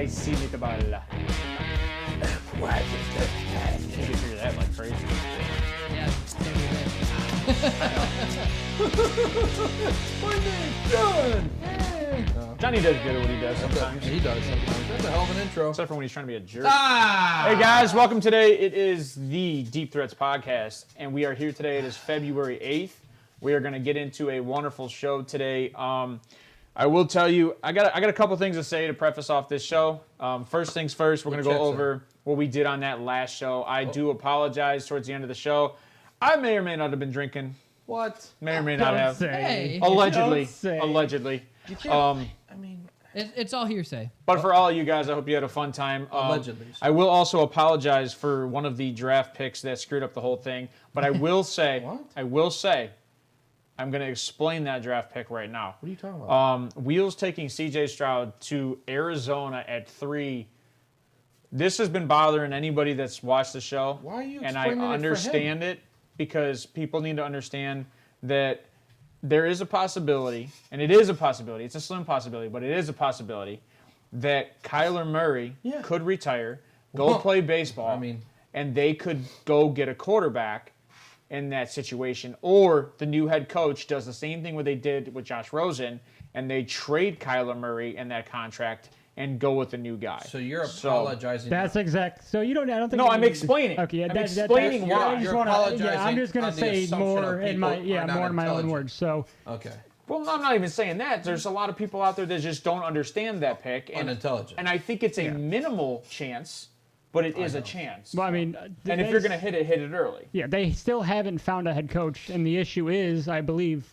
spicy meatball. Why is it so fast? You can hear that like crazy. Yeah, My name's John. Johnny does good at what he does sometimes. He does sometimes. That's a hell of an intro. Except for when he's trying to be a jerk. Ah! Hey guys, welcome today. It is the Deep Threats podcast, and we are here today. It is February 8th. We are going to get into a wonderful show today. I will tell you, I got a couple things to say to preface off this show. First things first, we're going to go over what we did on that last show. I do apologize towards the end of the show. I may or may not have been drinking. What? May or may not have. Hey. Allegedly. Don't say. Allegedly. You can't, I mean, It's all hearsay. But for all of you guys, I hope you had a fun time. Allegedly. I will also apologize for one of the draft picks that screwed up the whole thing. But I will say, I'm going to explain that draft pick right now. What are you talking about? Wheels taking C.J. Stroud to Arizona at 3. This has been bothering anybody that's watched the show. Why are you And I explaining it for understand him? it because people need to understand that there is a possibility, and it is a possibility, it's a slim possibility, but it is a possibility that Kyler Murray could retire, go play baseball, and they could go get a quarterback in that situation. Or the new head coach does the same thing what they did with Josh Rosen, and they trade Kyler Murray in that contract and go with the new guy. So you're apologizing. That's exact. So you don't. I don't think. No, I'm explaining. Okay, yeah, I'm explaining why. I just You're wanna, apologizing I'm just going on to the say assumption more of in my people are not more in my own intelligent. words. So Okay. Well, I'm not even saying that. There's a lot of people out there that just don't understand that pick. And, Unintelligent. And I think it's a minimal chance, but it is a chance. well, I mean, And if you're going to hit it early. yeah, they still haven't found a head coach, and the issue is, I believe,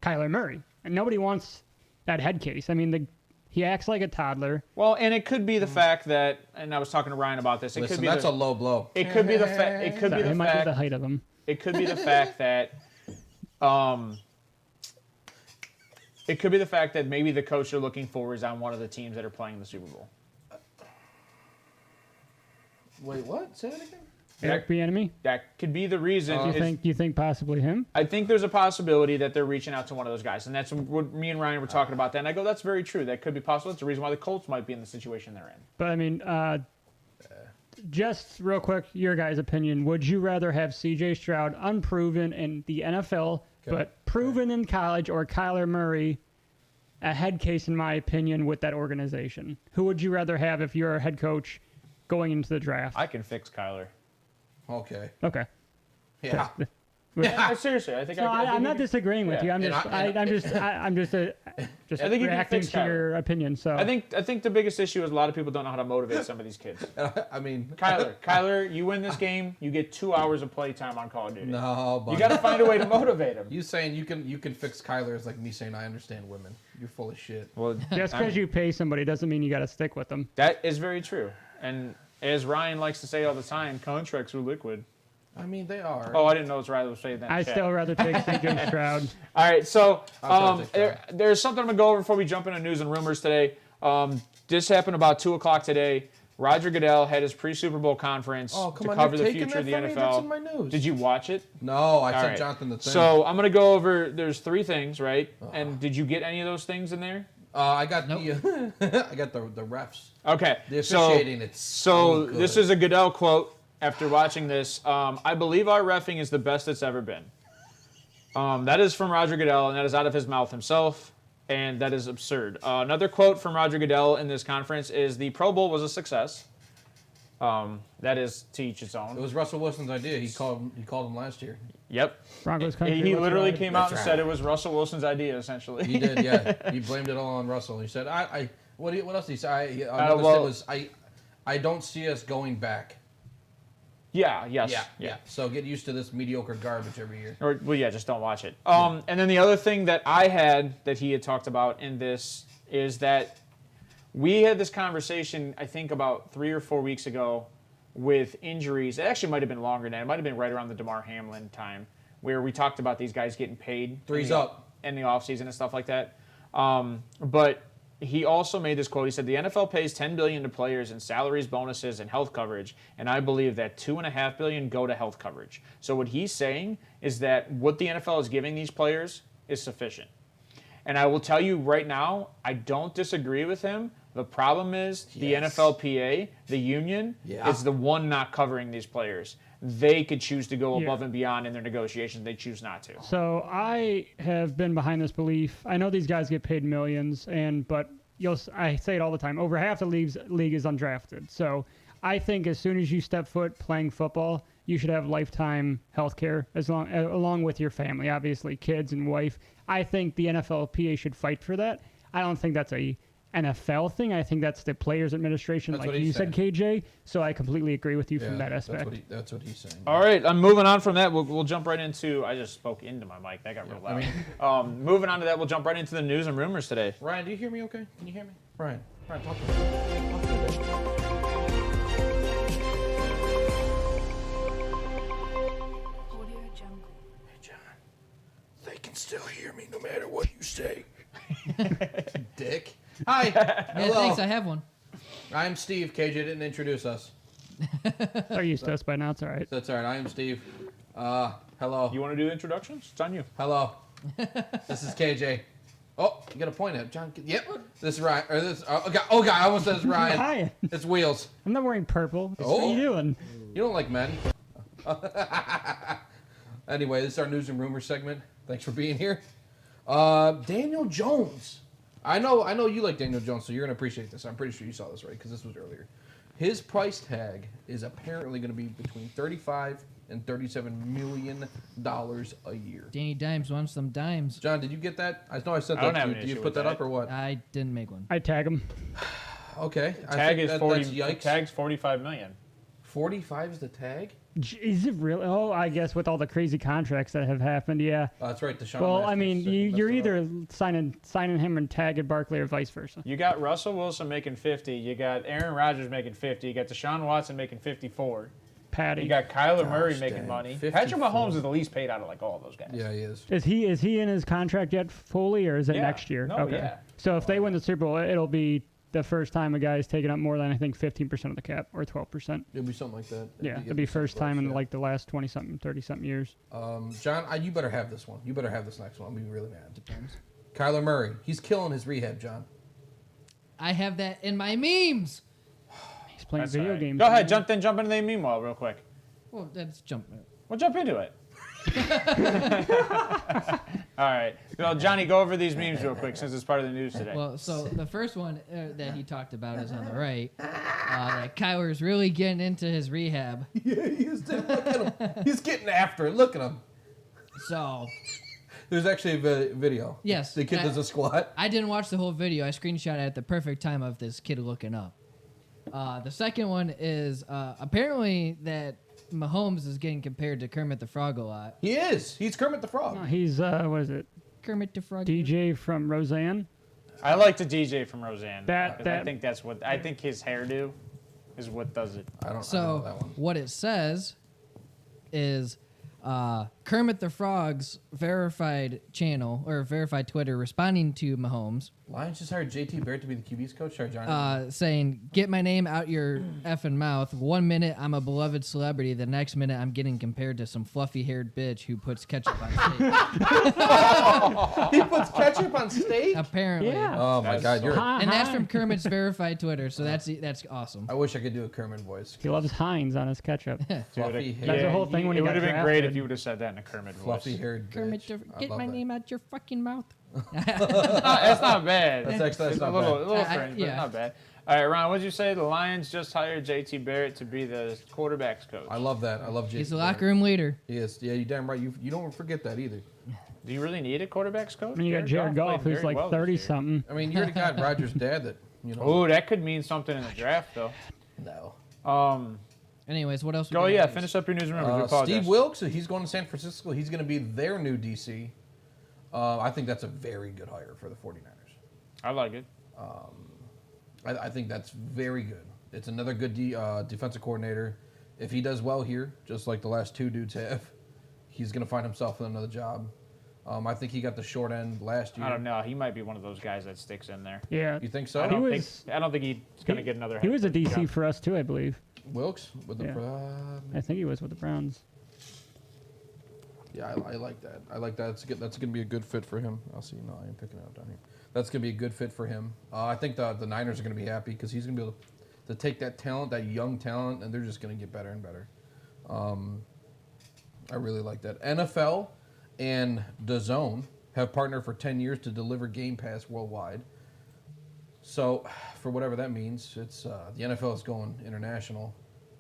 Kyler Murray, and nobody wants that head case. I mean, he acts like a toddler. Well, and it could be the fact that, and I was talking to Ryan about this. It Listen, could be that's a low blow. It could be the fact. It could be the It might be the fact. height of him. It could be the fact that. It could be the fact that maybe the coach they're looking for is on one of the teams that are playing in the Super Bowl. Wait, what? Say that again? Eric Bieniemy. That could be the reason. You think possibly him? I think there's a possibility that they're reaching out to one of those guys, and that's what me and Ryan were talking about. That, and I go, that's very true. That could be possible. That's the reason why the Colts might be in the situation they're in. But I mean, just real quick, your guys' opinion: would you rather have C.J. Stroud unproven in the NFL, but proven in college, or Kyler Murray, a head case, in my opinion, with that organization? Who would you rather have if you're a head coach going into the draft? I can fix Kyler. Okay. Okay. Yeah. Yeah, seriously, I think. No, I think I'm not disagreeing with you. I'm just I think you can reacting fix to your opinion. So I think the biggest issue is a lot of people don't know how to motivate some of these kids. I mean, Kyler, you win this game, you get 2 hours of play time on Call of Duty. no, but You got to find a way to motivate him. you saying you can fix Kyler is like me saying I understand women. You're full of shit. Well, just because you pay somebody doesn't mean you got to stick with them. that is very true. And as Ryan likes to say all the time, contracts are liquid. I mean, they are. Oh, I didn't know Riley was saying that. I still rather take C.J. Stroud. All right, so I'll take that. there's something I'm going to go over before we jump into news and rumors today. This happened about 2 o'clock today. Roger Goodell had his pre-Super Bowl conference to cover the future of the NFL. That's in my news. Did you watch it? No, I All sent right. Jonathan the thing. So I'm going to go over, there's 3 things, right? And did you get any of those things in there? I got the I got the refs. Okay. The officiating, it's so good. this is a Goodell quote after watching this. I believe our reffing is the best it's ever been. That is from Roger Goodell, and that is out of his mouth himself, and that is absurd. Another quote from Roger Goodell in this conference is the Pro Bowl was a success. That is to each its own. It was Russell Wilson's idea. He called him last year. Yep. Broncos country. He let's literally ride. came out and That's said right. it was Russell Wilson's idea, essentially. He did, yeah. He blamed it all on Russell. He said, what else did he say? I don't see us going back. Yeah, yes. Yeah. So get used to this mediocre garbage every year. Or, well, yeah, just don't watch it. And then the other thing that I had that he had talked about in this is that we had this conversation, I think, about 3 or 4 weeks ago with injuries. It actually might have been longer than that. It might have been right around the DeMar Hamlin time where we talked about these guys getting paid. Three's up. In the offseason and stuff like that. But he also made this quote. He said, the NFL pays $10 billion to players in salaries, bonuses, and health coverage, and I believe that $2.5 billion go to health coverage. So what he's saying is that what the NFL is giving these players is sufficient. And I will tell you right now, I don't disagree with him. The problem is the Yes. NFLPA, the union, Yeah. is the one not covering these players. They could choose to go Yeah. above and beyond in their negotiations. They choose not to. So I have been behind this belief. I know these guys get paid millions, but I say it all the time. Over half the league is undrafted. So I think as soon as you step foot playing football, you should have lifetime health care along with your family, obviously kids and wife. I think the NFLPA should fight for that. I don't think that's a NFL thing. I think that's the Players Administration, That's like what he you said, said. KJ. So I completely agree with you from that That's aspect. that's what he's saying. All right, I'm moving on from that. We'll jump right into. I just spoke into my mic. That got real loud. Moving on to that, we'll jump right into the news and rumors today. Ryan, do you hear me okay? Can you hear me? Ryan, talk to me. Talk to me, baby. Hey, John. They can still hear me no matter what you say. Dick. Hi. Yeah, Hello. thanks. I have one. I'm Steve. KJ didn't introduce us. They're used to us by now. It's all right. That's all right. I am Steve. Hello. You want to do introductions? It's on you. Hello. This is KJ. Oh, you got a point at John. Yep. This is Ryan. Or this. Oh God! I almost said it's Ryan. Hi. It's Wheels. I'm not wearing purple. What Oh. are you doing? You don't like men. Anyway, this is our news and rumors segment. Thanks for being here. Daniel Jones. I know you like Daniel Jones, so you're gonna appreciate this. I'm pretty sure you saw this, right? Because this was earlier. His price tag is apparently going to be between $35 and $37 million a year. Danny Dimes wants some dimes. John, did you get that? I know I said I don't that. have To an you. Do you issue put with that up that. or what? I didn't make one. I tag him. Okay. I Tag think is 40. That's yikes. Tag's 45 million. 45 is the tag. Is it really? Oh, I guess with all the crazy contracts that have happened, yeah. That's right. Deshaun. Well, I Watson mean, messed you're it up. either signing him and tagging Barkley or vice versa. You got Russell Wilson making 50. You got Aaron Rodgers making 50. You got Deshaun Watson making 54. Patty. You got Kyler Murray Gosh, making dang. money. 54. Patrick Mahomes is the least paid out of like all of those guys. Yeah, he is. Is he in his contract yet fully, or is it Yeah. next year? No, yeah. So if they win the Super Bowl, it'll be the first time a guy's taken up more than I think 15% of the cap or 12%. It'll be something like that. Yeah, it'll be first time in like the last 20-something, 30-something years. John, you better have this one. You better have this next one. I'll be really mad. Depends. Kyler Murray. He's killing his rehab, John. I have that in my memes. He's playing That's video all right. games. Go ahead, jump into the meanwhile real quick. Well, let's jump. We'll jump into it. All right. Well, Johnny, go over these memes real quick since it's part of the news today. Well, so the first one that he talked about is on the right. That Kyler's really getting into his rehab. Yeah, he is. Look at him. He's getting after it. Look at him. So There's actually a video. Yes, The kid I- does a squat. I didn't watch the whole video. I screenshot it at the perfect time of this kid looking up. The second one is apparently that Mahomes is getting compared to Kermit the Frog a lot. He is. He's Kermit the Frog. He's, what is it, Kermit the Frog. DJ from Roseanne? I like the DJ from Roseanne. That- 'cause I think that's what I think his hairdo is what does it. I don't know So that one. what it says is Kermit the Frog's verified channel or verified Twitter responding to Mahomes, Lions just hired JT Barrett to be the QB's coach. Sorry, Johnny. saying, "Get my name out your effing mouth. 1 minute I'm a beloved celebrity. The next minute I'm getting compared to some fluffy-haired bitch who puts ketchup on steak." He puts ketchup on steak? Apparently. Yeah. Oh, my That's God. You're. Hi- And that's hi. from Kermit's verified Twitter, so that's awesome. I wish I could do a Kermit voice. He loves Heinz on his ketchup. Fluffy Dude, hair. That's the whole thing when it he would got have been great drafted. if you would have said that in a Kermit voice. Fluffy haired Kermit, bitch. I get love my that. name out your fucking mouth. That's not bad. That's It's not a little bad. fringe, but Yeah. not bad. All right, Ron, what did you say? The Lions just hired JT Barrett to be the quarterbacks coach. I love that. I love JT He's the Barrett. locker room leader. He is. Yeah, you damn right. You don't forget that either. Do you really need a quarterbacks coach? I mean, you got Jared Goff, played who's very like well this year. 30-something. I mean, you already got Rodgers' dad that, you know. Oh, that could mean something in the draft, though. No. Anyways, what else? Go, we got yeah, news? finish up your news and rumors. We apologize. Steve Wilkes, he's going to San Francisco. He's going to be their new DC. I think that's a very good hire for the 49ers. I like it. I think that's very good. It's another good defensive coordinator. If he does well here, just like the last two dudes have, he's going to find himself in another job. I think he got the short end last year. I don't know. He might be one of those guys that sticks in there. Yeah. You think so? I don't He think. was- I don't think he's going to get another. He was a head coach DC job. for us, too, I believe. Wilkes with the Yeah. I think he was with the Browns. Yeah, I like that. I like that. That's going to be a good fit for him. I'll see. No, I ain't picking it up down here. That's going to be a good fit for him. I think the Niners are going to be happy because he's going to be able to take that talent, that young talent, and they're just going to get better and better. I really like that. NFL and DAZN have partnered for 10 years to deliver Game Pass worldwide. So, for whatever that means, it's the NFL is going international.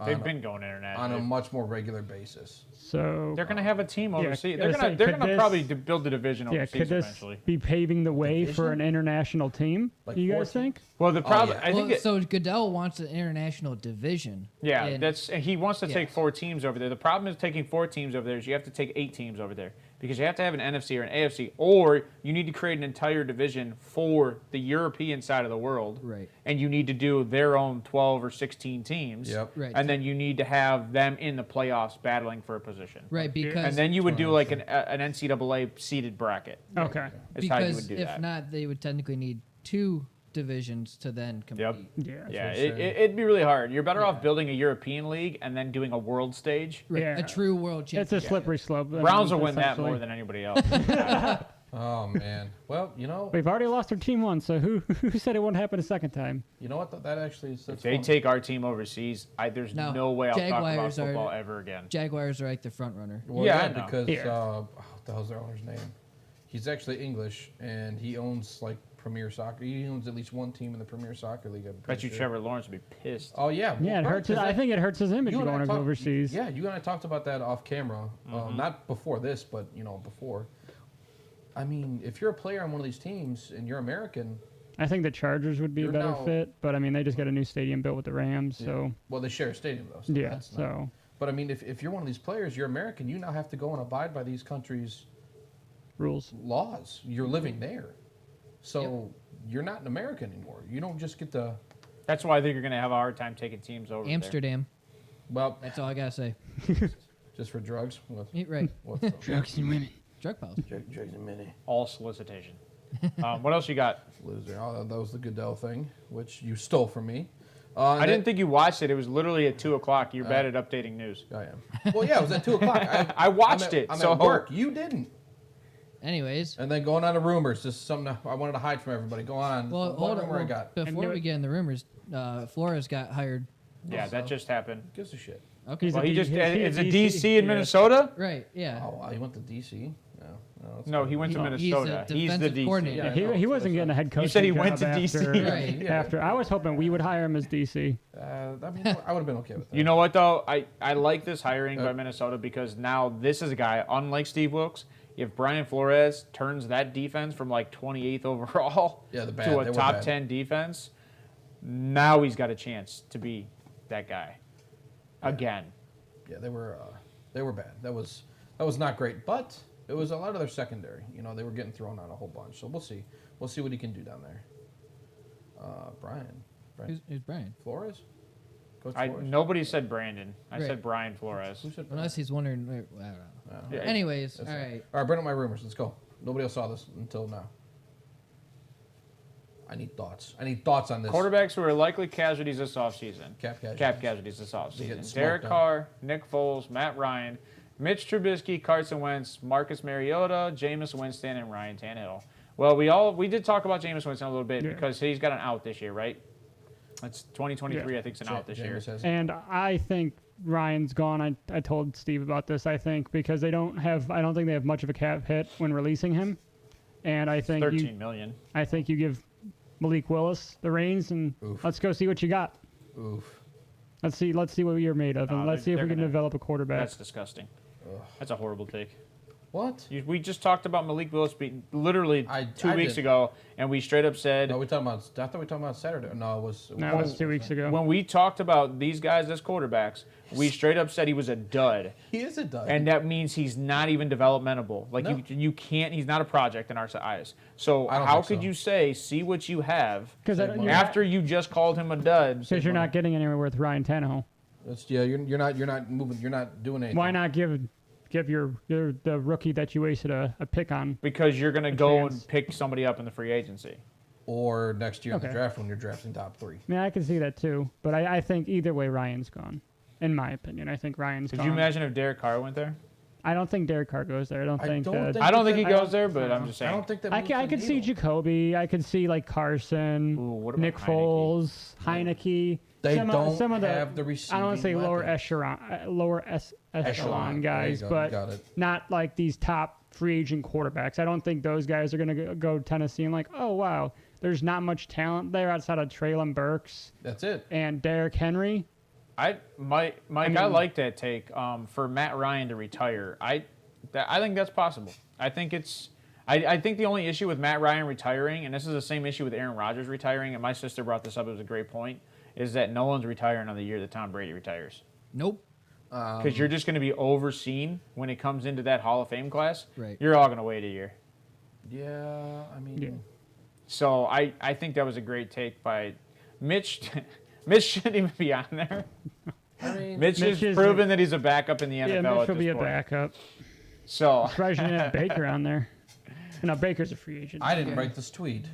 They've been going international on a much more regular basis. So They're going to have a team overseas. I was They're saying, going could to this- probably build a division overseas could this eventually. be paving the way for Division? an international team? Like Do you 4 guys think? Well, the problem, yeah. I think, So Goodell wants an international division. yeah, And- he wants to take Yes. 4 teams over there. The problem is taking 4 teams over there is you have to take 8 teams over there because you have to have an NFC or an AFC, or you need to create an entire division for the European side of the world, Right. and you need to do their own 12 or 16 teams, Yep. Right. and then you need to have them in the playoffs battling for a position, Right, because and then you would do like an NCAA seeded bracket. Okay. Is how you because would do if that. not, they would technically need 2 divisions to then compete. Yep. Yeah. Yeah, what I'm saying. it'd be really hard. You're better off building a European league and then doing a world stage. Right, Yeah. a true world It's championship. a slippery slope. I Browns mean, will win that essentially. more than anybody else. Oh man. Well, We've already lost our team once, so who said it wouldn't happen a second time? you know what? That actually is. If they take our team overseas, there's No, no way I'll talk about Jaguars are- football ever again. Jaguars are like the front runner. Well, Yeah, yeah, I know. because Here. what the hell's their owner's name? He's actually English, and he owns like Premier Soccer. He owns at least one team in the Premier Soccer League. I'm Bet pretty you sure. Trevor Lawrence would be pissed. Oh yeah, Yeah, it right, hurts. 'cause I that- think it hurts his image you and I going talked- overseas. Yeah, you and I talked about that off camera. Not before this, but before. I mean, if you're a player on one of these teams and you're American, I think the Chargers would be a You're better now- fit, but I mean they just got a new stadium built with the Rams, so well, they share a stadium though. So yeah. that's not- So But I mean, if you're one of these players, you're American. You now have to go and abide by these countries' rules. laws. You're living there, so you're not an American anymore. You don't just get to. That's why I think you're going to have a hard time taking teams over Amsterdam. Well, That's all I gotta say. just for drugs. Right. What's the, Drugs and women. Drug policy. drugs and money. there. All solicitation. What else you got? Loser. Oh, that was the Goodell thing, which you stole from me. I didn't think you watched it. It was literally at 2 o'clock. You're bad at updating news. I am. Well, yeah, it was at 2 o'clock. I watched I'm at, it, I'm so- at work. You didn't. Anyways, And then going on to rumors. Just something I wanted to hide from everybody. Go on. well, What hold on. rumor I got? Before knew we it. get in the rumors, Flores got hired. Yeah, that just happened. Gives a shit. Okay. He's Well, a he D- just, he- it's a DC, DC in yeah. Minnesota? Right. Yeah. Oh, wow. He went to D.C.? That's No, good. he went to He's a Minnesota. He's the defensive DC. coordinator. Yeah, I He, know, he so wasn't that's getting a head coach. said he went to DC. Right. Yeah. After I was hoping we would hire him as DC. I mean, I would have been okay with that. You know what, though? I like this hiring by Uh, Minnesota because now this is a guy, unlike Steve Wilkes, if Brian Flores turns that defense from like 28th overall Yeah, the bad- to they a were top bad. 10 defense, now he's got a chance to be that guy again. Yeah, they were bad. That was not great, but it was a lot of their secondary. They were getting thrown out a whole bunch. So we'll see. We'll see what he can do down there. Brian Who's Brian? Flores, Coach Flores. Nobody said Brandon. I Right. said Brian Flores. Who said Brian? Unless he's wondering. I don't know. Yeah. Anyways, That's all it. right. All right, bring up my rumors. Let's go. Nobody else saw this until now. I need thoughts. I need thoughts on this. Quarterbacks who are likely casualties this offseason. Cap casualties. Cap casualties this getting offseason. smoked Derek down. Carr, Nick Foles, Matt Ryan, Mitch Trubisky, Carson Wentz, Marcus Mariota, Jameis Winston, and Ryan Tannehill. Well, we did talk about Jameis Winston a little bit Yeah. because he's got an out this year, right? It's 2023, Yeah. I think, it's an out this year. Jameis has- And I think Ryan's gone. I told Steve about this. I think because I don't think they have much of a cap hit when releasing him. And I think $13 million. I think you give Malik Willis the reins and Oof. let's go see what you got. Oof. Let's see what you're made of, and No, let's see if they're we can gonna- develop a quarterback. That's disgusting. That's a horrible take. What? We just talked about Malik Willis being literally I 2 weeks did. ago, and we straight up said No, I thought we were talking about Saturday. No, it was. No, it was 2 weeks ago. when we talked about these guys as quarterbacks, we straight up said he was a dud. He is a dud. And that means he's not even developmental. Like No. you can't. He's not a project in our eyes. So I don't how think could so. you say see what you have Because after you just called him a dud? you're not getting anywhere with Ryan Tannehill. You're not moving. You're not doing anything. Why not give the rookie that you wasted a pick on? Because you're gonna go chance. and pick somebody up in the free agency. Or next year in Okay. the draft when you're drafting top 3. I mean, I can see that too, but I think either way, Ryan's gone. In my opinion, I think Ryan's Could gone. you imagine if Derek Carr went there? I don't think Derek Carr goes there. I don't think I don't think he goes there, but I'm just saying. I don't think that. I could see Jacoby. I could see like Carson, Ooh, what about Nick Heineke? Foles, Heineke. They some don't of have the receiving. I don't want to say lower weapons. echelon guys, There you go, but got it. not like these top free agent quarterbacks. I don't think those guys are going to go to Tennessee and like, oh wow, there's not much talent there outside of Traylon Burks That's it. and Derrick Henry. Mike, I like that take. For Matt Ryan to retire, I think that's possible. I think the only issue with Matt Ryan retiring, and this is the same issue with Aaron Rodgers retiring, and my sister brought this up. It was a great point. Is that no one's retiring on the year that Tom Brady retires? Nope. Because you're just going to be overseen when it comes into that Hall of Fame class. Right. You're all going to wait a year. Yeah, I mean. Yeah. So I think that was a great take by Mitch. Mitch shouldn't even be on there. I mean, Mitch has proven that he's a backup in the NFL. Yeah, Mitch at will this be a point. backup. So Surprised you didn't have Baker on there. No, Baker's a free agent. I didn't write this tweet.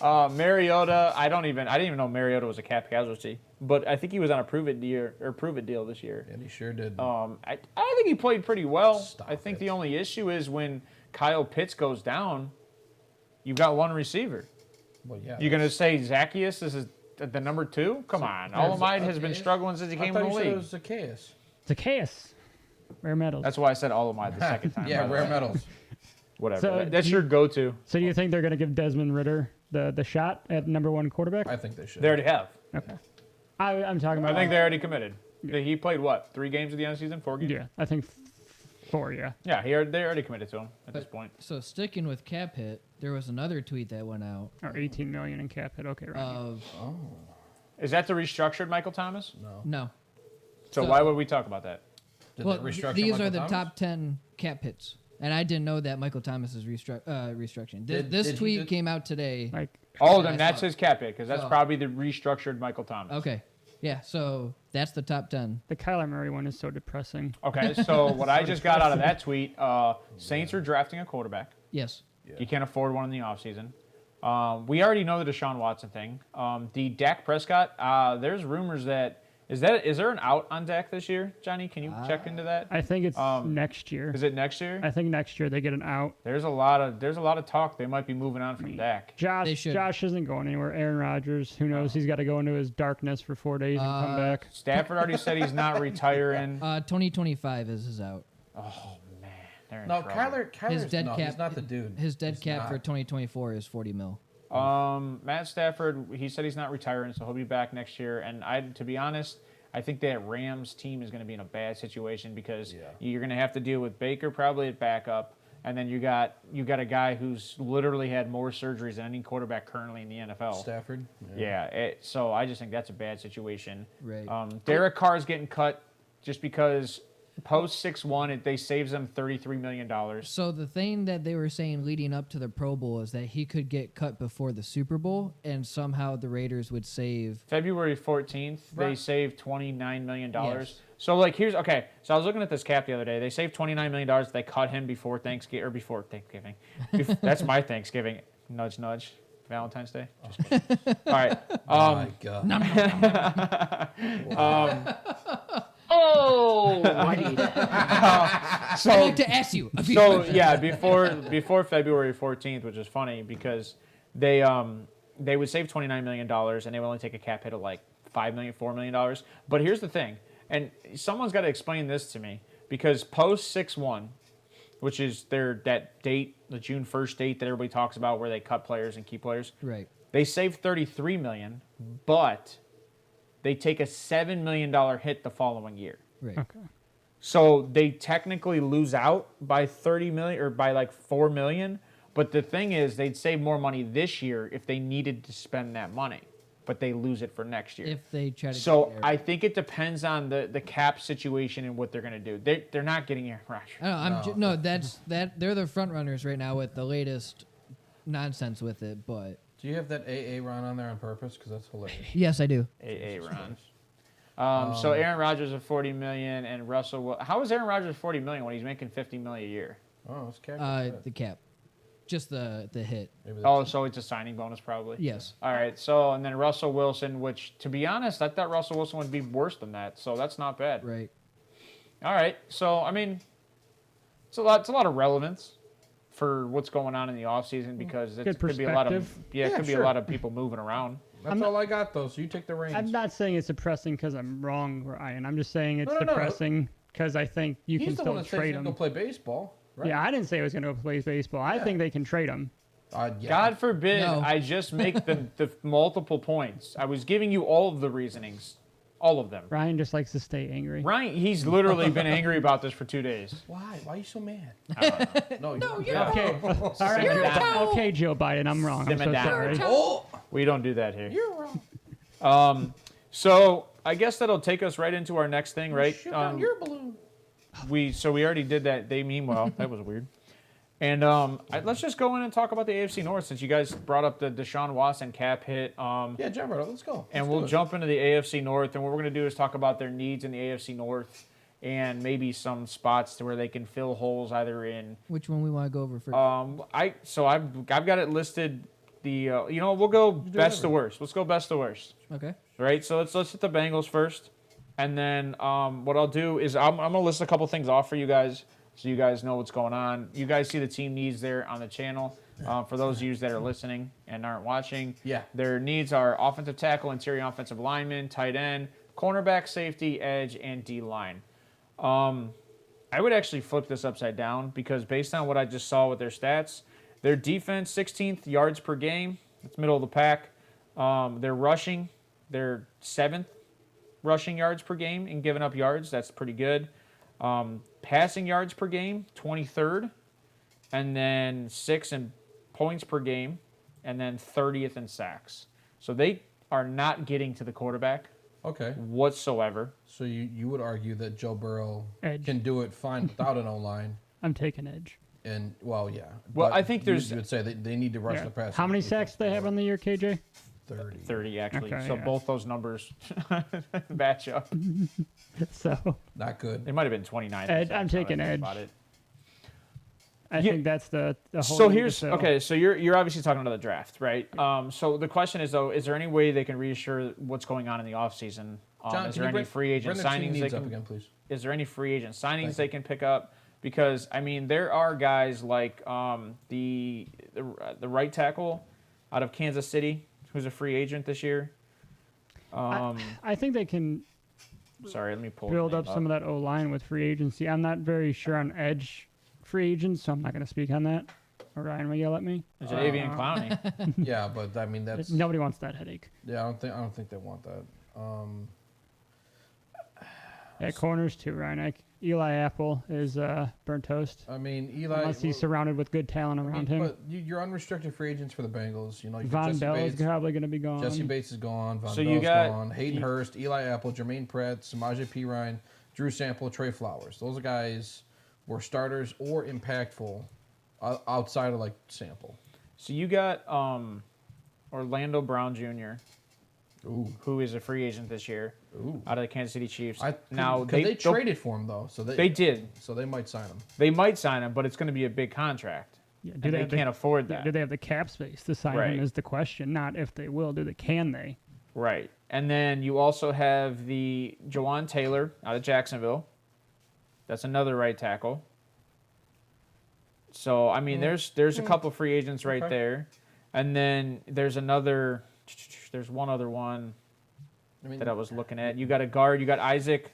Mariota, I didn't even know Mariota was a cap casualty, but I think he was on a prove it deal this year. And he sure did. I think he played pretty well. Stop I think it. the only issue is when Kyle Pitts goes down, you've got one receiver. Well, yeah. You're gonna say Zacchaeus is the number 2? Come on, Olamide has been struggling since he I came thought in the you said it league. was Zacchaeus. Zacchaeus. Rare medals. That's why I said Olamide the second time. Yeah, by the rare way. medals. Whatever. So That's your go-to. So do you think they're going to give Desmond Ridder the shot at number 1 quarterback? I think they should. They already have. Okay. I'm talking about. I think they already committed. He played what? 3 games at the end of the season? 4 games? Yeah, I think 4. Yeah. Yeah, they already committed to him at this point. So sticking with cap hit, there was another tweet that went out Or 18 million in cap hit. Okay, right. of Is that the restructured Michael Thomas? no. So So- why would we talk about that? Did Well, they restructure these Michael are the Thomas? top 10 cap hits, and I didn't know that Michael Thomas is restructuring. Did This he tweet just- came out today. Like, Oh, I then that's saw. his cap hit because that's Oh. probably the restructured Michael Thomas. Okay, yeah. So that's the top 10. the Kyler Murray one is so depressing. Okay, so what I just got out of that tweet, Saints are drafting a quarterback. Yes. You can't afford one in the offseason. We already know the Deshaun Watson thing. The Dak Prescott, there's rumors that is there an out on Dak this year, Johnny? Can you check into that? I think it's next year. Is it next year? I think next year they get an out. There's a lot of talk they might be moving on from Dak. They should. Josh isn't going anywhere. Aaron Rodgers, who knows? He's got to go into his darkness for 4 days and come back. Stafford already said he's not retiring. 2025 is his out. Oh man, they're in No, trouble. Kyler's His dead no, cap. he's not the dude. His dead He's cap not. for 2024 is 40 mil. Matt Stafford, he said he's not retiring, so he'll be back next year. And to be honest, I think that Rams team is going to be in a bad situation because you're going to have to deal with Baker probably at backup, and then you got a guy who's literally had more surgeries than any quarterback currently in the NFL. Stafford. So I just think that's a bad situation. Right. Derek Carr is getting cut just because post 6-1, they saves them $33 million. So the thing that they were saying leading up to the Pro Bowl is that he could get cut before the Super Bowl, and somehow the Raiders would save. February 14th, they Right. saved $29 million. Yes. So, okay. So I was looking at this cap the other day. They saved $29 million. They cut him before Thanksgiving. That's my Thanksgiving. Nudge, nudge. Valentine's Day. Just kidding. All right. Oh my God. Oh, I'd So, like to ask you a few so questions. yeah, before February 14th, which is funny because they would save $29 million and they would only take a cap hit of like $5 million, $4 million. But here's the thing, and someone's got to explain this to me because post 6-1, which is that date, the June 1st date that everybody talks about where they cut players and keep players. Right. They save $33 million, but they take a $7 million hit the following year. Right. Okay. So they technically lose out by $30 million or by like $4 million. But the thing is, they'd save more money this year if they needed to spend that money, but they lose it for next year. If they try to. So get there. I think it depends on the cap situation and what they're going to do. They're not getting Aaron Rodgers. I don't know. They're the front runners right now with the latest nonsense with it. But Do you have that AA Ron on there on purpose? Because that's hilarious. yes, I do. Ron. So Aaron Rodgers at $40 million and Russell. How is Aaron Rodgers $40 million when he's making $50 million a year? Oh, it's cap. The cap, just the hit. Maybe Oh, that's so it's a signing bonus probably. Yes. All right. So and then Russell Wilson, which to be honest, I thought Russell Wilson would be worse than that. So that's not bad. Right. All right. So I mean, it's a lot of relevance for what's going on in the offseason because it Good could be a lot of perspective. it could be sure. a lot of people moving around. That's all I got, though, so you take the reins. I'm not saying it's depressing because I'm wrong, Ryan. I'm just saying it's No. depressing because I think you He's can the still one that said he's trade going him. to go play baseball, right? Yeah, I didn't say I was going to go play baseball. I think they can trade him. Yeah. God forbid No. I just make the multiple points. I was giving you all of the reasonings, all of them. Ryan just likes to stay angry. Ryan, he's literally been angry about this for 2 days. Why? Why are you so mad? No, you're Okay, all right. You're wrong. Okay, Joe Biden, I'm wrong. I'm Simmer so down. sorry. Oh, We don't do that here. you're wrong. So I guess that'll take us right into our next thing, right? Shoot down your balloon. We already did that. They mean well. That was weird. And let's just go in and talk about the AFC North since you guys brought up the Deshaun Watson cap hit. Yeah, jump right. Let's go. And Let's we'll do it. jump into the AFC North. And what we're going to do is talk about their needs in the AFC North and maybe some spots to where they can fill holes either in. Which one we want to go over first? I've got it listed. We'll go best to worst. Let's go best to worst. Okay. Right. So let's hit the Bengals first, and then what I'll do is I'm gonna list a couple things off for you guys, so you guys know what's going on. You guys see the team needs there on the channel. For those of you that are listening and aren't watching, Yeah. their needs are offensive tackle, interior offensive lineman, tight end, cornerback, safety, edge, and D line. I would actually flip this upside down because based on what I just saw with their stats, their defense 16th yards per game. That's middle of the pack. Their rushing, they're 7th rushing yards per game and giving up yards. That's pretty good. Passing yards per game, 23rd. And then 6th in points per game. And then 30th in sacks. So they are not getting to the quarterback Okay. whatsoever. So you would argue that Joe Burrow Edge. can do it fine without an O-line. I'm taking edge. And, well, yeah. Well, But I think there's- You would say they need to rush Yeah. the pass. How many sacks do they have on the year, KJ? 30. 30, actually. Okay, so yeah. both those numbers match up. So Not good. It might have been 29. Edge, I'm now that I taking think edge. about it. I Yeah. think that's the whole. So need to here's fill. okay. So you're obviously talking about the draft, right? So the question is though, is there any way they can reassure what's going on in the offseason? John, Is can there you any free agent bring the team signings they needs up can? again, please? Is there any free agent signings Thank they can pick up? Because I mean, there are guys like the right tackle out of Kansas City who's a free agent this year. I think they can Sorry, let me pull. build up some of that O line with free agency. I'm not very sure on edge free agents, so I'm not going to speak on that. Or Ryan will yell at me. Is it Avian Clowney? Yeah, but I mean that's Nobody wants that headache. yeah. I don't think they want that. At corners too, Ryan. Eli Apple is burnt toast. I mean Eli. Unless he's surrounded with good talent around him. But you're unrestricted free agents for the Bengals. You know, you've got Von Jesse Bell is Bates. probably going to be gone. Jesse Bates is gone. Von So Bell's you got- gone. Hayden Hurst, Eli Apple, Jermaine Pratt, Samaje Perine, Drew Sample, Trey Flowers. Those guys were starters or impactful outside of like Sample. So you got Orlando Brown Jr., Ooh, who is a free agent this year ooh. out of the Kansas City Chiefs. Now they traded for him though, so They did. So they might sign him. They might sign him, but it's going to be a big contract. Yeah, And they can't afford yeah, that. do they have the cap space to sign Right. him is the question. Not if they will. Can they? Right. And then you also have the Jawan Taylor out of Jacksonville. That's another right tackle. So, I mean, there's a couple free agents right Okay. there. And then there's one other one I mean, that I was looking at. You got a guard. You got Isaac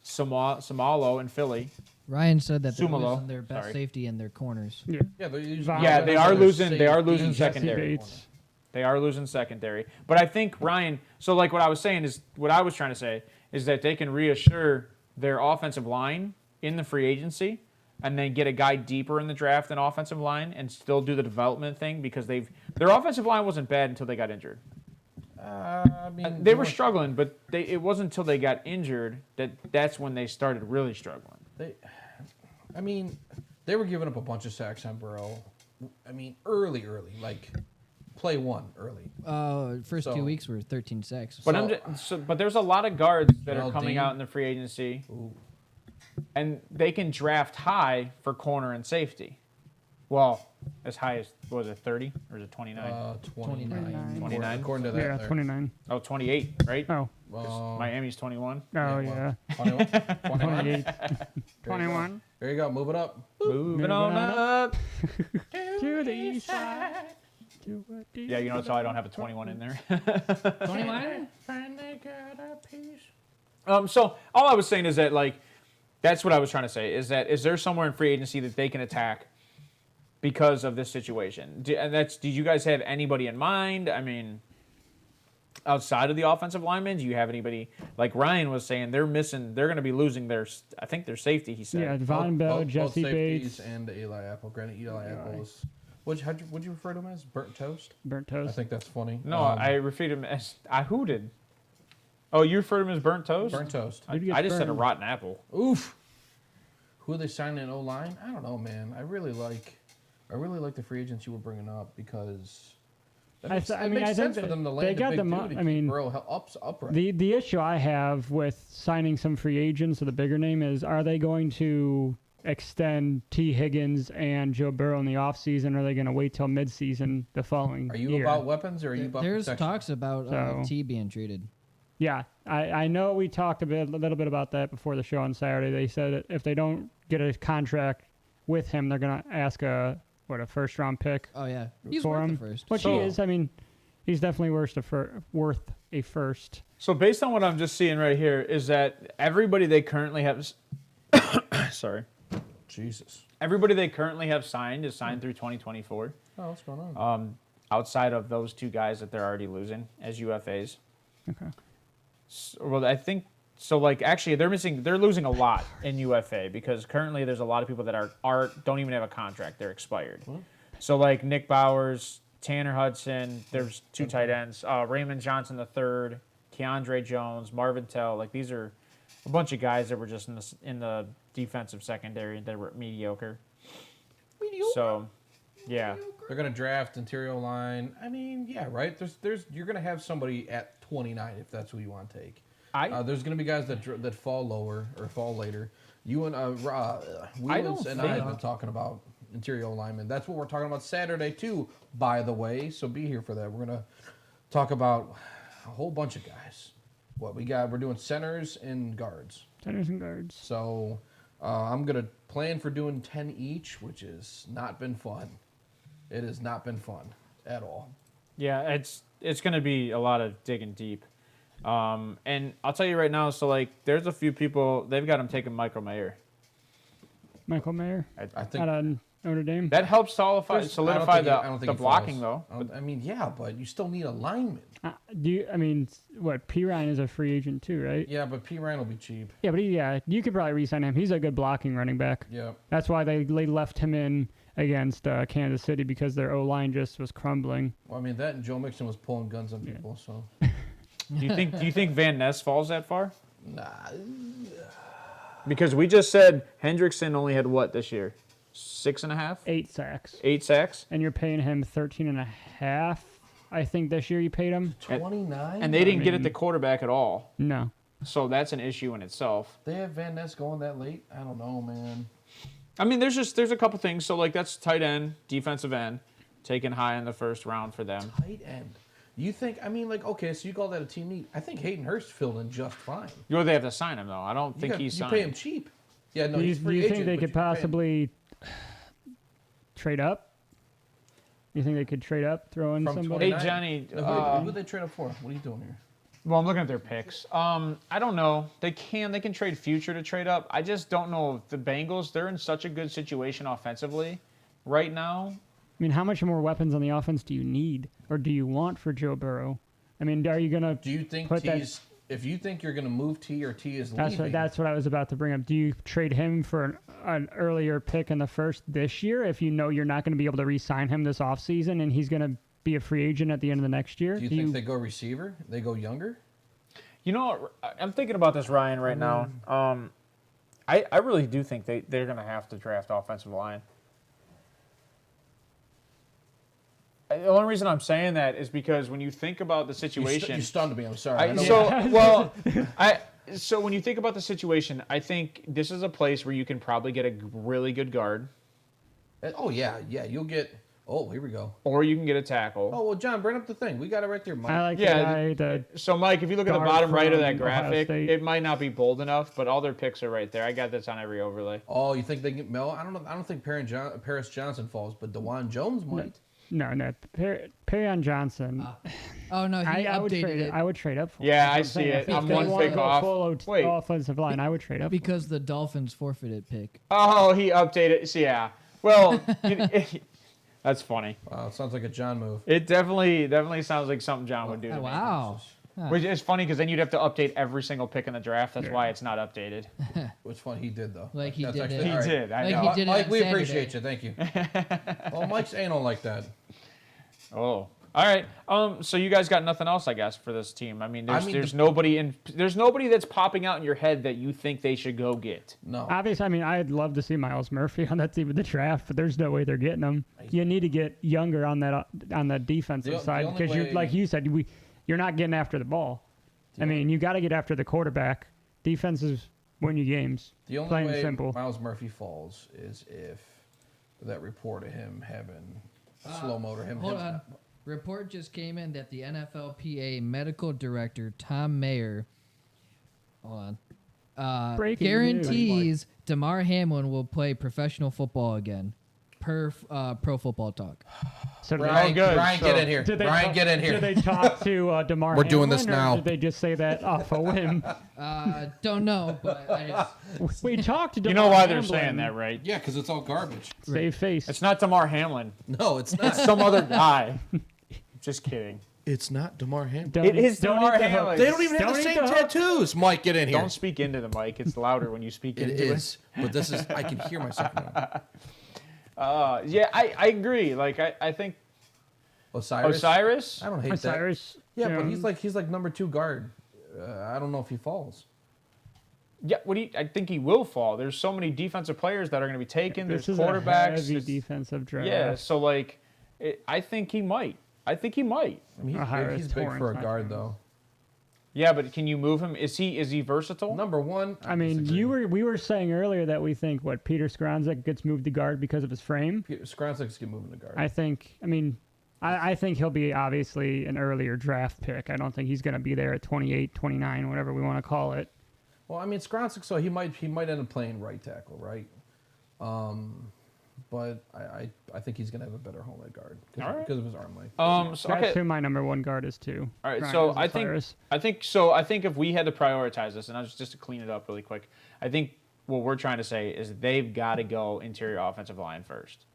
Samalo in Philly. Ryan said that they're Sumalo. losing their best Sorry. safety and their corners. yeah, they're using Yeah, Yeah, they are losing. They are safety. losing Jesse secondary. Bates. They are losing secondary. But I think Ryan. So like what I was saying is what I was trying to say is that they can reassure their offensive line in the free agency, and then get a guy deeper in the draft than offensive line, and still do the development thing because their offensive line wasn't bad until they got injured. I mean, They were struggling, but it wasn't until they got injured that's when they started really struggling. I mean, they were giving up a bunch of sacks on Burrow. I mean, early, like play one early. First So- 2 weeks were 13 sacks. But but there's a lot of guards that Jarrell are coming Dean. out in the free agency, Ooh. and they can draft high for corner and safety. Well, as high as, what was it, 30 or is it 29? 29. 29? According to that. Yeah, there. 29. Oh, 28, right? Oh, Miami's 21. Oh, yeah. 21. 28. 21. There you go. Move it up. Moving on up. To the east side. To a deep Yeah, you know, so I don't have a 21 in there. 21? So all I was saying is that, like, that's what I was trying to say, is that is there somewhere in free agency that they can attack because of this situation? Did you guys have anybody in mind? I mean, outside of the offensive linemen, do you have anybody, like Ryan was saying, they're going to be losing their safety, he said. Yeah, Von Bell, Jesse both safeties Bates. and Eli Apple. Granted, Eli Apple is... What'd you refer to him as? Burnt toast? Burnt I toast. think that's funny. No, I referred to him as, who did? Oh, you referred to him as burnt toast? Burnt toast. I Who'd you get just said a burned? rotten apple. Oof. Who are they signing in O-line? I don't know, man. I really like the free agents you were bringing up because that makes, I it mean, makes I sense think for them to they land got a big the dude mo- to I keep mean, Burrow upright. The issue I have with signing some free agents to the bigger name is, are they going to extend T. Higgins and Joe Burrow in the offseason, or are they going to wait till midseason the following Are you year? about weapons or are you about There's protection? talks about So- T being traded. Yeah, I know we talked a little bit about that before the show on Saturday. They said that if they don't get a contract with him, they're going to ask a first-round pick Oh, yeah. He's for worth him. the first. Which he is. I mean, he's definitely worth a first. So based on what I'm just seeing right here is that everybody they currently have... Sorry. Jesus. Everybody they currently have signed is signed through 2024. Oh, what's going on? Outside of those two guys that they're already losing as UFAs. Okay. Well, I think so. Like, actually, they're losing a lot in UFA because currently there's a lot of people that don't even have a contract; they're expired. What? So, like Nick Bowers, Tanner Hudson, there's two tight ends, Raymond Johnson III, Keandre Jones, Marvin Tell. Like, these are a bunch of guys that were just in the defensive secondary that were mediocre. So, yeah. They're going to draft interior line. I mean, yeah, right? You're going to have somebody at 29 if that's who you want to take. There's going to be guys that fall lower or fall later. You and Wheelens and I have been talking about interior linemen. That's what we're talking about Saturday too, by the way. So be here for that. We're going to talk about a whole bunch of guys. What we got? We're doing centers and guards. Centers and guards. So I'm going to plan for doing 10 each, which has not been fun. It has not been fun at all. Yeah, it's going to be a lot of digging deep. And I'll tell you right now, so, like, there's a few people, they've got him taking Michael Mayer. Michael Mayer I think out of Notre Dame. That helps solidify I don't think the he blocking, falls. though. I mean, yeah, but you still need a lineman. P. Ryan is a free agent too, right? Yeah, but P. Ryan will be cheap. Yeah, but you could probably re-sign him. He's a good blocking running back. Yeah. That's why they left him in against Kansas City, because their O-line just was crumbling. Well, I mean, that and Joe Mixon was pulling guns on people, so. Do you think Van Ness falls that far? Nah. Because we just said Hendrickson only had what this year? 6.5? 8 sacks. 8 sacks? And you're paying him 13.5. I think this year you paid him. 29? And they didn't get at the quarterback at all. No. So that's an issue in itself. They have Van Ness going that late? I don't know, man. I mean, there's a couple things. So, like, that's tight end, defensive end, taken high in the first round for them. Tight end. You think, I mean, like, okay, so you call that a team need. I think Hayden Hurst filled in just fine. They have to sign him, though. I don't think he's signed. You pay him cheap. Yeah, no, Do he's free you agent. think they but could you pay him. possibly trade up? You think they could trade up, throw in From somebody? 29? Hey, Johnny. Who did they trade up for? What are you doing here? Well, I'm looking at their picks. I don't know. They can trade future to trade up. I just don't know if the Bengals, they're in such a good situation offensively right now. I mean, how much more weapons on the offense do you need or do you want for Joe Burrow? I mean, are you going to Do you think put T's, if you think you're going to move T or T is leaving? That's what I was about to bring up. Do you trade him for an earlier pick in the first this year if you know you're not going to be able to re-sign him this offseason and he's going to be a free agent at the end of the next year? Do you think they go receiver? They go younger? You know, I'm thinking about this, Ryan, right now. I really do think they're going to have to draft offensive line. The only reason I'm saying that is because when you think about the situation... You stunned me. I'm sorry. So when you think about the situation, I think this is a place where you can probably get a really good guard. Oh, yeah. Yeah, you'll get... Oh, here we go. or you can get a tackle. Oh, well, John, bring up the thing. We got it right there, Mike. I like Yeah, the guy. So, Mike, if you look at the guard bottom right of that from Ohio graphic, State. it might not be bold enough, but all their picks are right there. I got this on every overlay. Oh, you think they can? Mel? I don't know. I don't think Paris Johnson falls, but DeJuan Jones might. No. Perrion Johnson. Oh no, he I would updated trade it I would trade up for. Yeah, I That's see what I'm it. saying. I'm If they one want pick a off. full Wait. offensive line, I would trade up. because the Dolphins forfeited pick. Oh, he updated. So, yeah. Well, that's funny. Wow, it sounds like a John move. It definitely sounds like something John would do to me. Wow. Which is funny because then you'd have to update every single pick in the draft. That's why it's not updated. Which one he did though? Like he That's did actually- it. He all right. did. I Like know. he did it Mike, on we Saturday. appreciate you. Thank you. Well, Mike's anal like that. Oh. All right. So you guys got nothing else, I guess, for this team. I mean, there's nobody that's popping out in your head that you think they should go get. No. Obviously, I mean, I'd love to see Miles Murphy on that team of the draft, but there's no way they're getting him. You need to get younger on that defensive The side only because way- like you said, you're not getting after the ball. I mean, you got to get after the quarterback. Defenses win you games. The only Plain and way simple. Miles Murphy falls is if that report of him having slow motor him. Hold on. Report just came in that the NFLPA medical director Tom Mayer, hold on, Breaking guarantees Damar Hamlin will play professional football again, per Pro Football Talk. So Brian, good. Brian, So- get in here. did they Brian, talk- get in here. Did they talk to DeMar We're doing this Hamlin, or now. Did they just say that off a whim? Don't know, but I just, We talked to DeMar You know why they're Hamlin. saying that, right? Yeah, because it's all garbage. Save face. It's not Damar Hamlin. No, it's not. Some other guy. Just kidding. It's not DeMar Hamlin. Don't It eat- is don't Damar eat the hook. Hamlin. They don't even have Don't the eat same the hook. tattoos. Mike, get in here. Don't speak into the mic. It's louder when you speak It into is, but this is. I can hear myself now. Yeah, I agree. Like I think Osiris. I don't hate that. Cyrus. Yeah, but Jones. he's like number 2 guard. I don't know if he falls. Yeah, I think he will fall. There's so many defensive players that are going to be taken. This There's is quarterbacks. a heavy It's- defensive draft. Yeah, so like, I think he might. I mean, He's big for a guard though. Yeah, but can you move him? Is he versatile? Number 1. I mean, we were saying earlier that we think Peter Skronzek gets moved to guard because of his frame. Skronzek's get moving to guard. I think he'll be obviously an earlier draft pick. I don't think he's going to be there at 28, 29, whatever we want to call it. Well, I mean, Skronzek, so he might end up playing right tackle, right? But I think he's going to have a better home at guard because of his arm length. So, That's okay. who my number 1 guard is too. All right, Grimes so and I Cyrus. think if we had to prioritize this, and I just to clean it up really quick, I think what we're trying to say is they've got to go interior offensive line first.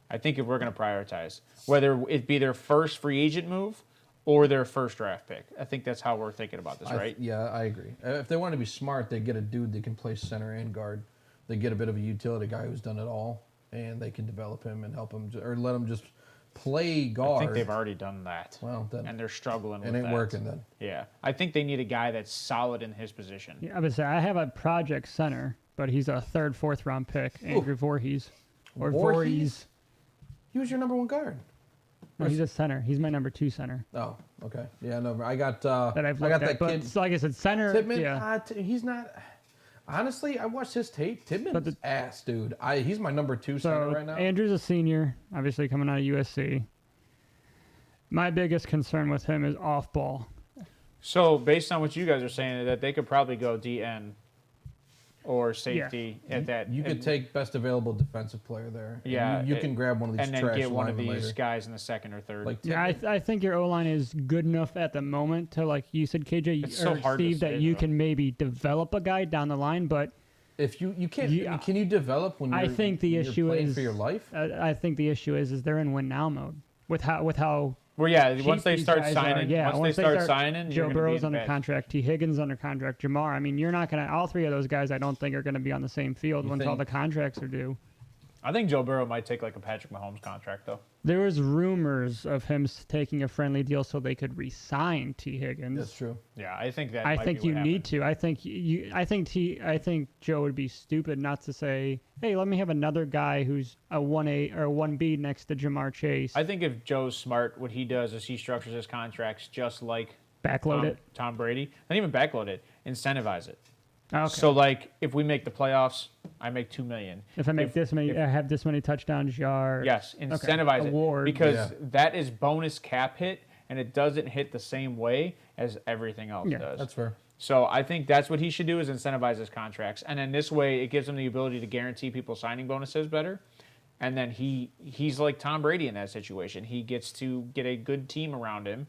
I think if we're going to prioritize, whether it be their first free agent move or their first draft pick, I think that's how we're thinking about this, right? Yeah, I agree. If they want to be smart, they get a dude that can play center and guard. They get a bit of a utility guy who's done it all, and they can develop him and help him, or let him just play guard. I think they've already done that. Well, then And they're struggling with it ain't that. working then. Yeah. I think they need a guy that's solid in his position. Yeah, I would say I have a project center, but he's a 3rd, 4th round pick, Andrew Voorhees. Or Voorhees? He was your number 1 guard. No, he's a center. He's my number 2 center Oh, okay. Yeah, no, I got that I've I looked got at. that But kid so like I said, center. Tippmann. Yeah. He's not. Honestly, I watched his tape. Tippmann's But the- ass, dude. He's my number 2 center So right now. Andrew's a senior, obviously coming out of USC. My biggest concern with him is off ball. So based on what you guys are saying, that they could probably go DN or safety at that. You could take best available defensive player there. and Yeah, you can grab one of these and then trash get one of linemen these later. guys in the second or third. Like Yeah, Tippmann. I think your O line is good enough at the moment to, like you said, KJ It's so or hard to Steve, say, that you though. can maybe develop a guy down the line. But If you can't, Yeah. I mean, can you develop when you're, I think the you're issue playing is for your life? I think the issue is they're in win now mode with how well, yeah. cheap Once they these start guys signing, are. Yeah, once they start signing, Joe you're gonna be Burrow's in under bed. contract, T. Higgins under contract, Jamar. I mean, you're not gonna. All 3 of those guys, I don't think are gonna be on the same field You once all think- the contracts are due. I think Joe Burrow might take like a Patrick Mahomes contract though. There was rumors of him taking a friendly deal so they could re-sign T. Higgins. That's true. Yeah, I think that. I might think be you what need to. I think I think Joe would be stupid not to say, "Hey, let me have another guy who's a 1A or a 1B next to Jamar Chase." I think if Joe's smart, what he does is he structures his contracts just like Backload it. Tom Brady. Not even backload it, incentivize it. Okay. So like, if we make the playoffs, I make $2 million. If I make this many, I have this many touchdowns, yards. Yes, incentivize it Award. because that is bonus cap hit, and it doesn't hit the same way as everything else does. That's fair. So I think that's what he should do is incentivize his contracts, and then this way it gives him the ability to guarantee people signing bonuses better. And then he's like Tom Brady in that situation. He gets to get a good team around him,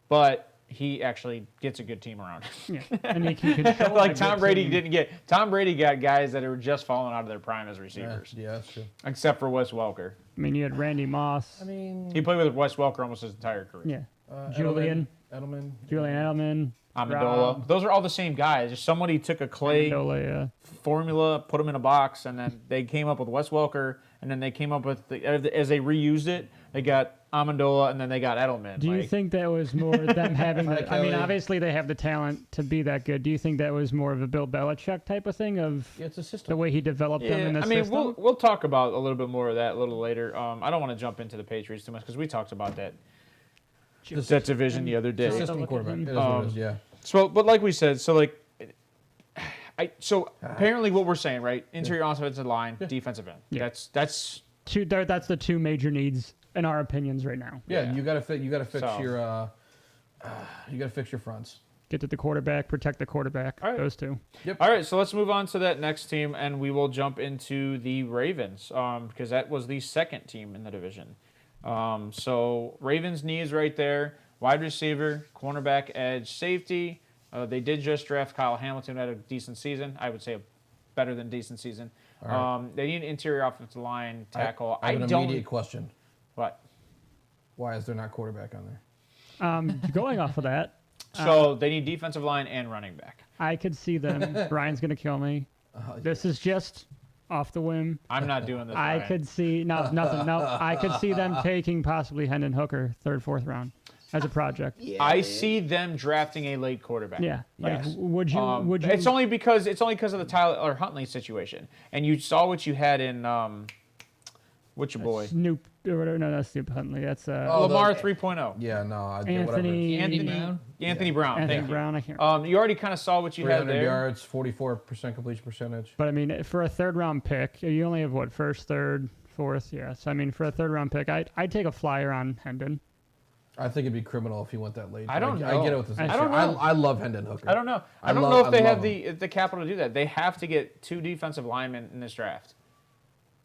but he actually gets a good team around him. Yeah, and he can control Like a Tom good Brady team. didn't get. Tom Brady got guys that are just falling out of their prime as receivers, Yeah, that's true. except for Wes Welker. I mean, you had Randy Moss. I mean, He played with Wes Welker almost his entire career. Yeah. Julian Edelman. Amendola. Rob. Those are all the same guys. If somebody took a Clay Amendola, formula, put them in a box, and then they came up with Wes Welker, and then they came up with, as they reused it, they got Amendola, and then they got Edelman. Do you think that was more them having the, I mean, Kelly. obviously they have the talent to be that good. Do you think that was more of a Bill Belichick type of thing of it's a system. the way he developed them in the I mean, system? we'll talk about a little bit more of that a little later. I don't want to jump into the Patriots too much because we talked about that division the other day. It's a system Look at quarterback. him. It is what it is, yeah. So, but like we said, apparently what we're saying, right? Interior offensive line, defensive end. Yeah. That's That's the two major needs in our opinions right now. Yeah, you gotta fix So- your you gotta fix your fronts. Get to the quarterback, protect the quarterback. All right. Those two. all right. So let's move on to that next team, and we will jump into the Ravens because that was the second team in the division. So Ravens needs right there: wide receiver, cornerback, edge, safety. They did just draft Kyle Hamilton, who had a decent season. I would say a better than decent season. All right. They need an interior offensive line tackle. I have an don't. immediate question. What? Why is there not quarterback on there? Going off of that, So they need defensive line and running back. I could see them. Brian's gonna kill me. This is just off the whim. I'm not doing this. I Ryan. could see nothing. No, I could see them taking possibly Hendon Hooker, third, fourth round, as a project. I see them drafting a late quarterback. Yeah. Like, Yes. would you? Would you? It's only because of the Tyler Huntley situation, and you saw what you had in what's your boy Snoop or whatever. No, that's Snoop Huntley. That's Lamar 3.0. Yeah, no, I Anthony Anthony Brown. Anthony Thank Brown. I can't. you. You already kind of saw what you had 300 there. yards, 44% completion percentage. But I mean, for a third round pick, you only have what, first, third, fourth? Yeah. So I mean, for a third round pick, I'd take a flyer on Hendon. I think it'd be criminal if he went that late. I don't I get it with this. I issue. don't know. I love Hendon Hooker. I don't know. I don't know if they have the capital to do that. They have to get 2 defensive linemen in this draft.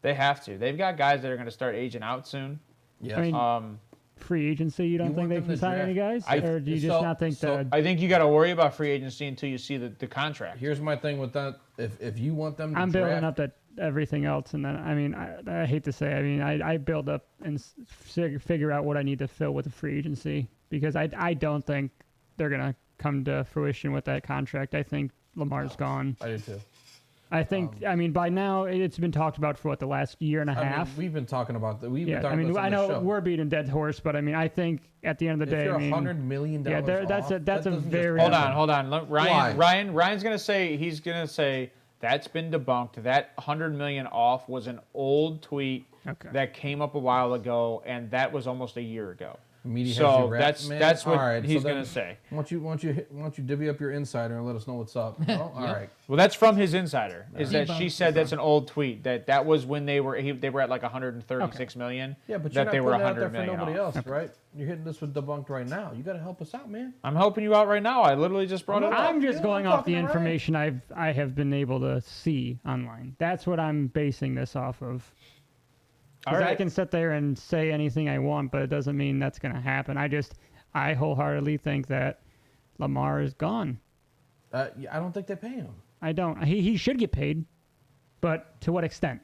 They have to. They've got guys that are going to start aging out soon. Yes. I mean, free agency, you don't You think want they them can to sign draft- any guys? I- Or do you just so- not think so- that? I think you got to worry about free agency until you see the contract. Here's my thing with that. If you want them to I'm draft, building up that everything else, and then I mean, I hate to say, I mean, I build up and figure out what I need to fill with the free agency because I don't think they're gonna come to fruition with that contract. I think Lamar's gone. I do too. I think, I mean, by now it's been talked about for what, the last year and a I half. mean, we've been talking about that. We've been Yeah, talking I mean, about I this on know the show. we're beating dead horse, but I mean, I think at the end of the If day, you're I mean, $100 million yeah, that's off, a very Hold on. Why? Ryan's gonna say that's been debunked. That 100 million off was an old tweet Okay. that came up a while ago, and that was almost a year ago. Media has So you wrapped, man. that's what All right, he's so then gonna say. Why don't you divvy up your insider and let us know what's up? Oh, all right. Well, that's from his insider. Is that Debunked. she said that's an old tweet that was when they were at like 136 million. Yeah, but that you're not they were putting it out there 100 for million nobody off. else, right? You're hitting this with debunked right now. You got to help us out, man. I'm helping you out right now. I literally just brought it up. I'm just Yeah, going I'm off the talking to Ryan. information I have been able to see online. That's what I'm basing this off of. All Because I right. can sit there and say anything I want, but it doesn't mean that's going to happen. I wholeheartedly think that Lamar is gone. Yeah, I don't think they pay him. I don't. He should get paid, but to what extent?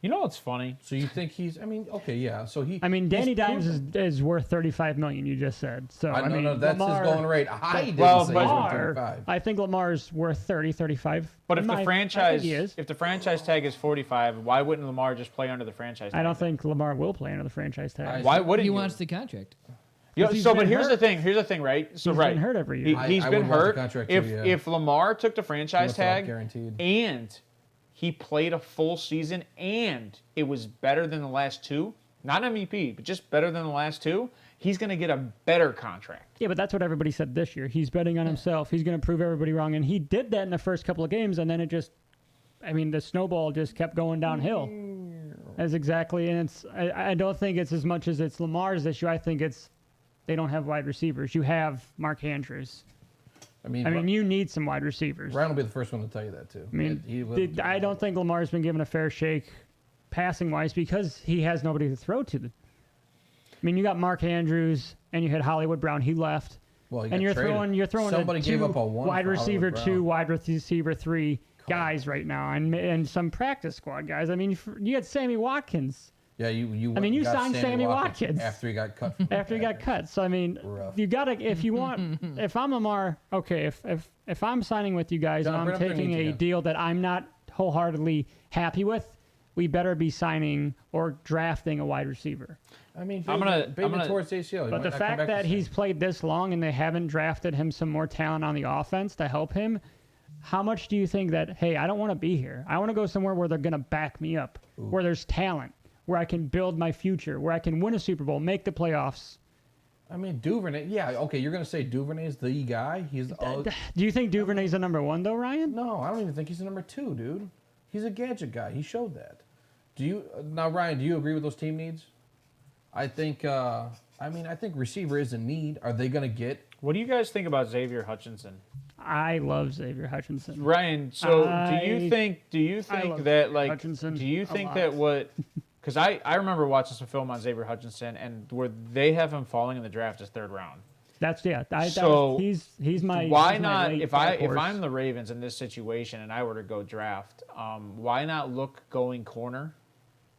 You know what's funny? So you think he's? I mean, okay, yeah. So he. I mean, Danny he's Dimes proven- is worth $35 million. You just said so. I mean, know that's Lamar, his going rate. I didn't well, say but- he's worth Lamar, 35. I think Lamar's worth 30, 35. But I if think he is. the franchise tag is 45, why wouldn't Lamar just play under the franchise tag? I don't think Lamar will play under the franchise tag. Why wouldn't He you? wants the contract. Yeah, he's so, been but here's hurt. the thing. Here's the thing, right? So He's right, been hurt every year. He's I been would want the hurt. contract If too, yeah. if Lamar took the franchise Must have tag guaranteed. and he played a full season and it was better than the last two, not MVP, but just better than the last two, he's going to get a better contract. Yeah, but that's what everybody said this year. He's betting on himself. He's going to prove everybody wrong, and he did that in the first couple of games, and then it just, I mean, the snowball just kept going downhill. That's exactly, and I don't think it's as much as it's Lamar's issue. I think it's they don't have wide receivers. You have Mark Andrews. I mean, you need some wide receivers. Ryan will be the first one to tell you that too. I mean, I don't think Lamar's been given a fair shake passing wise because he has nobody to throw to. I mean, you got Mark Andrews and you had Hollywood Brown. He left. Well, and you're throwing somebody gave up a one wide for receiver Hollywood 2, Brown. wide receiver 3 guys right now, and some practice squad guys. I mean, you had Sammy Watkins. Yeah, you. I mean, you got signed Sammy Watkins after he got cut. After he got cut. So I mean, you gotta if you want. If I'm Lamar, okay. If I'm signing with you guys John, and bring I'm up their taking needs a again. deal that I'm not wholeheartedly happy with, we better be signing or drafting a wide receiver. I mean, I'm gonna towards ACL. He But might the not come fact back that the he's same. played this long and they haven't drafted him some more talent on the offense to help him, how much do you think that, hey, I don't want to be here. I want to go somewhere where they're going to back me up, where there's talent, where I can build my future, where I can win a Super Bowl, make the playoffs. I mean, Duvernay. Yeah, okay. You're gonna say Duvernay's the guy. He's. Do you think Duvernay's a number 1, though, Ryan? No, I don't even think he's a number 2, dude. He's a gadget guy. He showed that. Do you now, Ryan? Do you agree with those team needs? I think. I think receiver is a need. Are they gonna get? What do you guys think about Xavier Hutchinson? I love Xavier Hutchinson. Ryan, so I do you think love that like Hutchinson do you a think lot. that what because I remember watching some film on Xavier Hutchinson and where they have him falling in the draft as 3rd round. So he's my why he's my not late if dark horse. I'm the Ravens in this situation and I were to go draft, why not look going corner?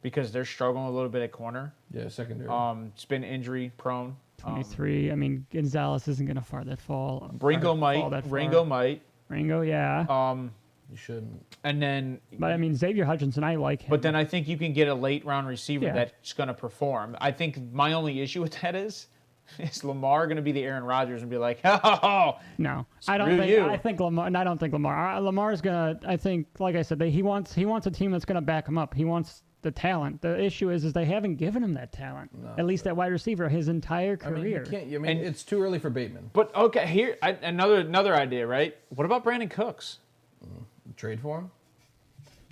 Because they're struggling a little bit at corner. Yeah, secondary. It's been injury prone. 23. I mean, Gonzalez isn't going to fall that fall. Ringo fall that far. Ringo, yeah. You shouldn't. And then But I mean, Xavier Hutchinson, I like him. But then I think you can get a late round receiver Yeah. that's going to perform. I think my only issue with that is Lamar going to be the Aaron Rodgers and be like, oh, No, I don't Screw think. you. I think Lamar. I don't think Lamar. Lamar's gonna. I think, like I said, he wants a team that's gonna back him up. He wants the talent. The issue is they haven't given him that talent. At least that wide receiver his entire I mean, career. you can't. I mean, it's too early for Bateman. But okay, here another idea, right? What about Brandon Cooks? Trade for him.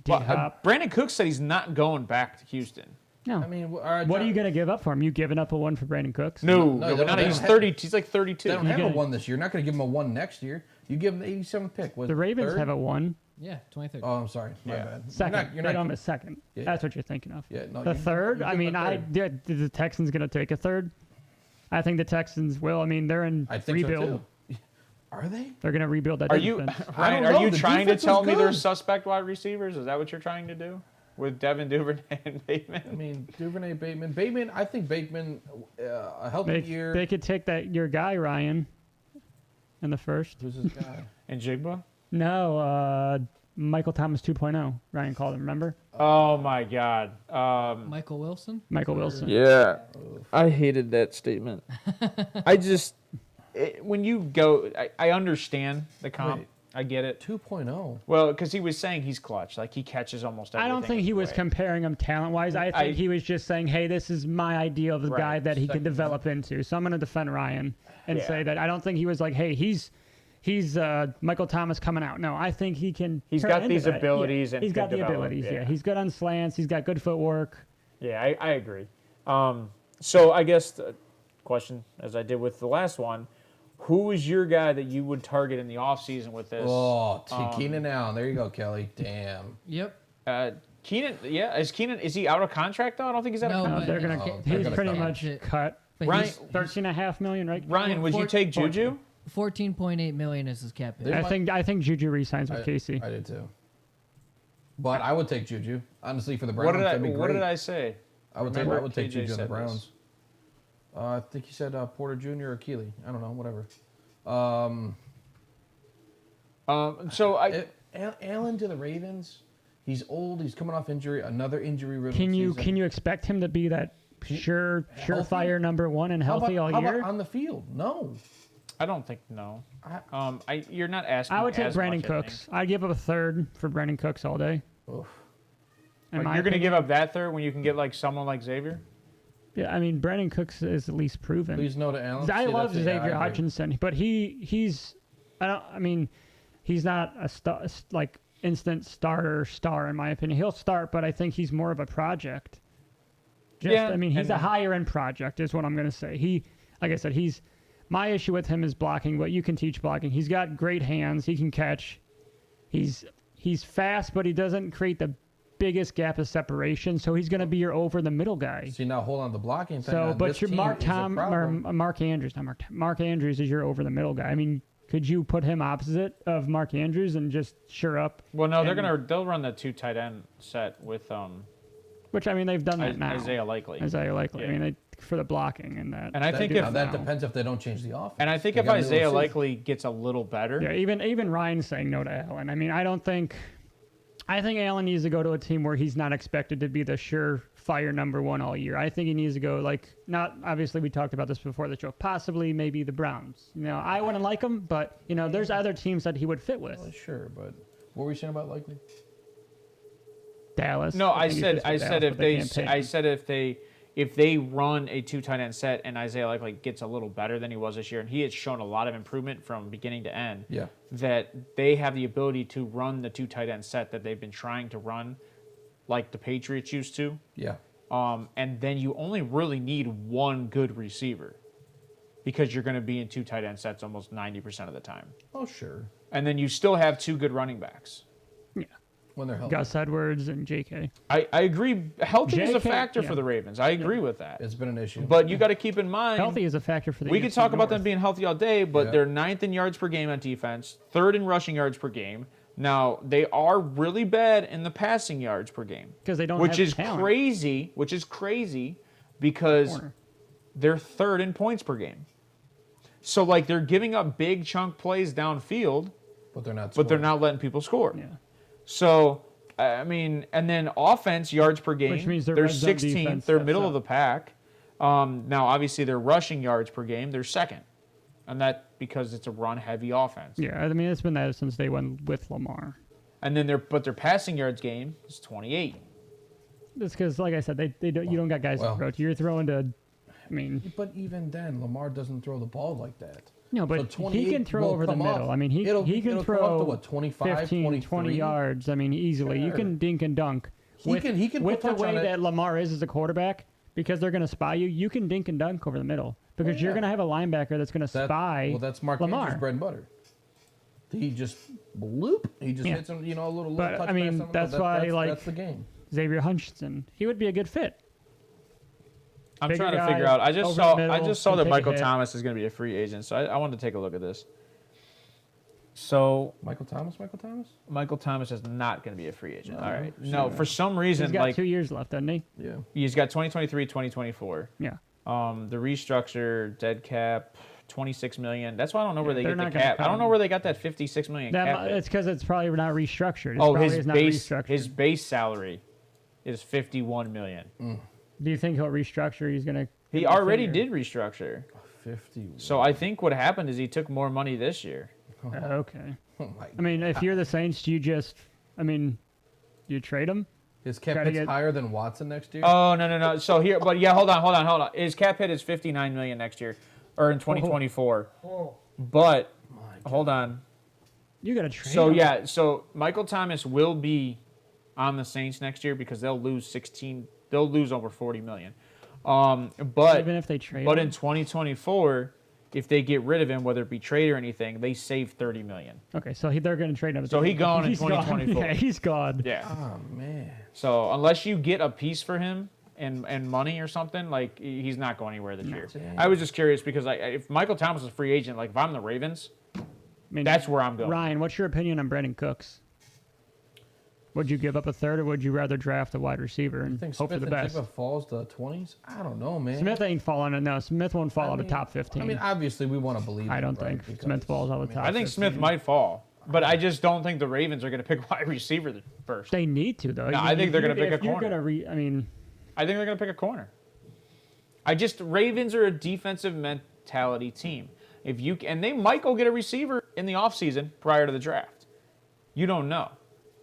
Well, Brandon Cooks said he's not going back to Houston. No. I mean, What are you gonna give up for him? You giving up a 1 for Brandon Cooks? No, they but not, don't he's have- 30. He's like 32. They don't have gonna- a 1 this year. You're not going to give him a 1 next year. You give him the 87th pick. Was The Ravens third? have a 1. Yeah, 23rd. Oh, I'm sorry. My Yeah. bad. Second. You're They not. don't have a second. Yeah. That's what you're thinking of. Yeah, no, The you- third. you I give mean, them a third. the Texans gonna take a third. I think the Texans will. I mean, they're in I think rebuild. so too. Are they? They're gonna rebuild that Are you defense. I Ryan? don't Are know. you The trying to defense tell was me they're good. suspect wide receivers? Is that what you're trying to do with Devin Duvernay and Bateman? I mean, Duvernay, Bateman. I think Bateman, a healthy year. They could take your guy Ryan in the first. Who's this guy? And Jigba? No, Michael Thomas 2.0. Ryan called him. Remember? Oh my God. Michael Wilson. Michael Wilson. Yeah, I hated that statement. When you go, I understand the comp. Wait. I get it. 2.0. Well, because he was saying he's clutch, like he catches almost everything. I don't think he was away. comparing him talent wise. I think he was just saying, hey, this is my idea of the Right. guy that he can Second. develop into. So I'm going to defend Ryan and Yeah. say that I don't think he was like, hey, he's Michael Thomas coming out. No, I think he can. He's turn got into these that. abilities Yeah. and he's got can the develop, abilities. yeah. Yeah, he's good on slants. He's got good footwork. Yeah, I agree. So I guess the question, as I did with the last one, who is your guy that you would target in the offseason with this? Oh, Keenan Allen. There you go, Kelly. Damn. Yep. Keenan, yeah, is he out of contract though? I don't think he's out No, of No, contract. they're but- gonna. Oh, they're He's gonna pretty cut him. much cut. But Ryan- he's 13.5 million, right? Ryan, would you take Juju? 14.8 million is his cap hit. They- I think Juju resigns with Casey. I did too. But I would take Juju. Honestly, for the Browns, that'd be great. What did I say? I would Remember take KJ Juju on the said Browns. this. I think he said Porter Jr. or Keeley. I don't know. Whatever. So I Allen to the Ravens. He's old. He's coming off injury. Another injury-riddled Can season. you expect him to be that surefire healthy? number one and How healthy about- all how year? about on the field? No. I don't think no. You're not asking. I would take as Brandon much, I think. Cooks. I'd give up a third for Brandon Cooks all day. Oof. In Like, my you're going to opinion. give up that third when you can get like someone like Xavier? Yeah, I mean, Brandon Cooks is at least proven. Please no to Allen. I See, love that's- yeah, Xavier I agree. Hutchinson, but he's not a like instant star in my opinion. He'll start, but I think he's more of a project. Yeah, I mean, he's and- a higher end project is what I'm going to say. Like I said, my issue with him is blocking, but you can teach blocking. He's got great hands. He can catch. He's fast, but he doesn't create the biggest gap of separation, so he's going to be your over the middle guy. See, now hold on, the blocking thing. So, on but this your team is a problem. Mark Andrews, Mark Andrews is your over the middle guy. I mean, could you put him opposite of Mark Andrews and just sure up? Well, no, they'll run the 2 tight end set with Which I mean, they've done that now. Isaiah Likely. Isaiah Likely. Yeah. I mean, for the blocking and that. And I think do if Now, it that now. depends if they don't change the offense. And I think They if gotta do Isaiah those things. Likely gets a little better, Yeah, even Ryan's saying no to Allen. I mean, I think Allen needs to go to a team where he's not expected to be the surefire number one all year. I think he needs to go not obviously we talked about this before the show. Possibly maybe the Browns. I wouldn't like him, but there's other teams that he would fit with. Well, sure, but what were you saying about Likely? Dallas. no, I think he said fits I with said Dallas, if but they can't pay him. I said if they run a 2 tight end set and Isaiah Likely gets a little better than he was this year, and he has shown a lot of improvement from beginning to end. Yeah. That they have the ability to run the 2 tight end set that they've been trying to run, like the Patriots used to. Yeah. And then you only really need one good receiver, because you're going to be in 2 tight end sets almost 90% of the time. Oh, sure. And then you still have 2 good running backs. Yeah. When they're healthy. Gus Edwards and J.K. I agree. Healthy is a JK, factor yeah. for the Ravens. I agree with that. It's been an issue. But you got to keep in mind, Healthy is a factor for the we could AFC talk about them North. being healthy all day, but Yeah. they're 9th in yards per game on defense, 3rd in rushing yards per game. Now, they are really bad in the passing yards per game. 'Cause they don't which have is talent. crazy because Corner. they're 3rd in points per game. So, they're giving up big chunk plays downfield, but they're not. but they're scoring. not letting people score. Yeah. So, I mean, and then offense yards per game, Which means their they're red zone 16th. defense They're steps middle up. of the pack. Now, obviously, their rushing yards per game, they're 2nd, and that because it's a run-heavy offense. Yeah, I mean, it's been that since they went with Lamar. And then their passing yards game is 28. It's because, like I said, you don't got guys to throw to. You're throwing to, I mean, But even then, Lamar doesn't throw the ball like that. no, but So he 28 can throw will over the come middle. up. I mean, he It'll can come throw up to what, 25, 15, 23? 20 yards. I mean, easily. You Sure. can dink and dunk. He can with put the touch way on it. that Lamar is as a quarterback, because they're going to spy you. You can dink and dunk over the middle because you're yeah. going to have a linebacker that's going to spy. Well, that's Mark Lamar. Andrews' bread and butter. He just bloop. He just Yeah. hits him, a little But, touch I mean, pass on him. that's why, that's the game. Xavier Hutchinson, he would be a good fit. I'm Bigger trying to guy, figure out. I over just the saw middle, that can take a Michael hit. Thomas is going to be a free agent, so I wanted to take a look at this. So Michael Thomas. Michael Thomas is not going to be a free agent. No, All right. sure. No, for some reason, He's got 2 years left, doesn't he? Yeah. he's got 2023, 2024. Yeah. The restructure, dead cap, 26 million. That's why I don't know where they they're get the not gonna cap. I cut don't know him. where they got that 56 million cap. hit. It's because it's probably not restructured. It's Oh, probably his is not base restructured. his base salary is 51 million. Do you think he'll restructure? He's gonna. He already did restructure. 50. So I think what happened is he took more money this year. Okay. Oh my. I mean, if you're the Saints, do you trade him? His cap try to hit's get- higher than Watson next year. Oh no. So here, but yeah, hold on. His cap hit is 59 million next year, or in 2024. But hold on. You got to trade So him. yeah, so Michael Thomas will be on the Saints next year because they'll lose 16. They'll lose over 40 million. But Even if they trade but him? in 2024, if they get rid of him, whether it be trade or anything, they save 30 million. Okay, so they're going to trade him. So he gone in He's gone. 2024. Yeah, he's gone. Yeah. Oh man. So unless you get a piece for him and money or something, like he's not going anywhere this year. Dang. I was just curious because if Michael Thomas is a free agent, like if I'm the Ravens, I mean, that's where I'm going. Ryan, what's your opinion on Brandon Cooks? Would you give up a third, or would you rather draft a wide receiver I and think hope Smith for the and best? Jigba falls to 20s. I don't know, man. Smith ain't falling. No, Smith won't fall out of top 15. I mean, obviously we want to believe. I it, don't right? think Because, Smith falls out of the top I think 15. Smith might fall, but I just don't think the Ravens are going to pick wide receiver first. They need to though. No, I think they're gonna pick a If you're corner. gonna I mean, I think they're going to pick a corner. Ravens are a defensive mentality team. And they might go get a receiver in the offseason prior to the draft. You don't know.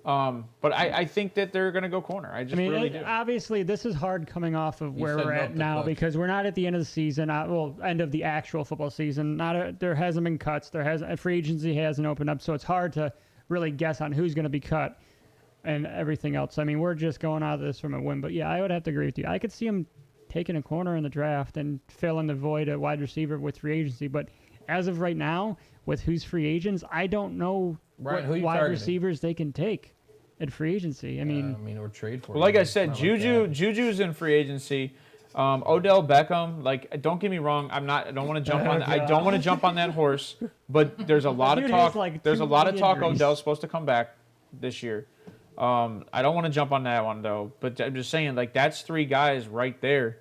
But I think that they're going to go corner. I just really do. Obviously, this is hard coming off of where said we're milk at the now clock. because we're not at the end of the season. End of the actual football season. There hasn't been cuts. Free agency hasn't opened up, so it's hard to really guess on who's going to be cut and everything else. I mean, we're just going out of this from a win. But yeah, I would have to agree with you. I could see him taking a corner in the draft and filling the void at wide receiver with free agency. But as of right now, with who's free agents, I don't know Ryan, who what you wide targeting? receivers they can take at free agency. I mean, or trade for. Well, like him. I said, It's not like that. Juju's in free agency. Odell Beckham, like, don't get me wrong, I don't want to jump on. I don't want to jump on that horse. But there's a lot of Dude talk. has, like, There's a two lot of talk. injuries. Odell's supposed to come back this year. I don't want to jump on that one though. But I'm just saying, like, that's 3 guys right there.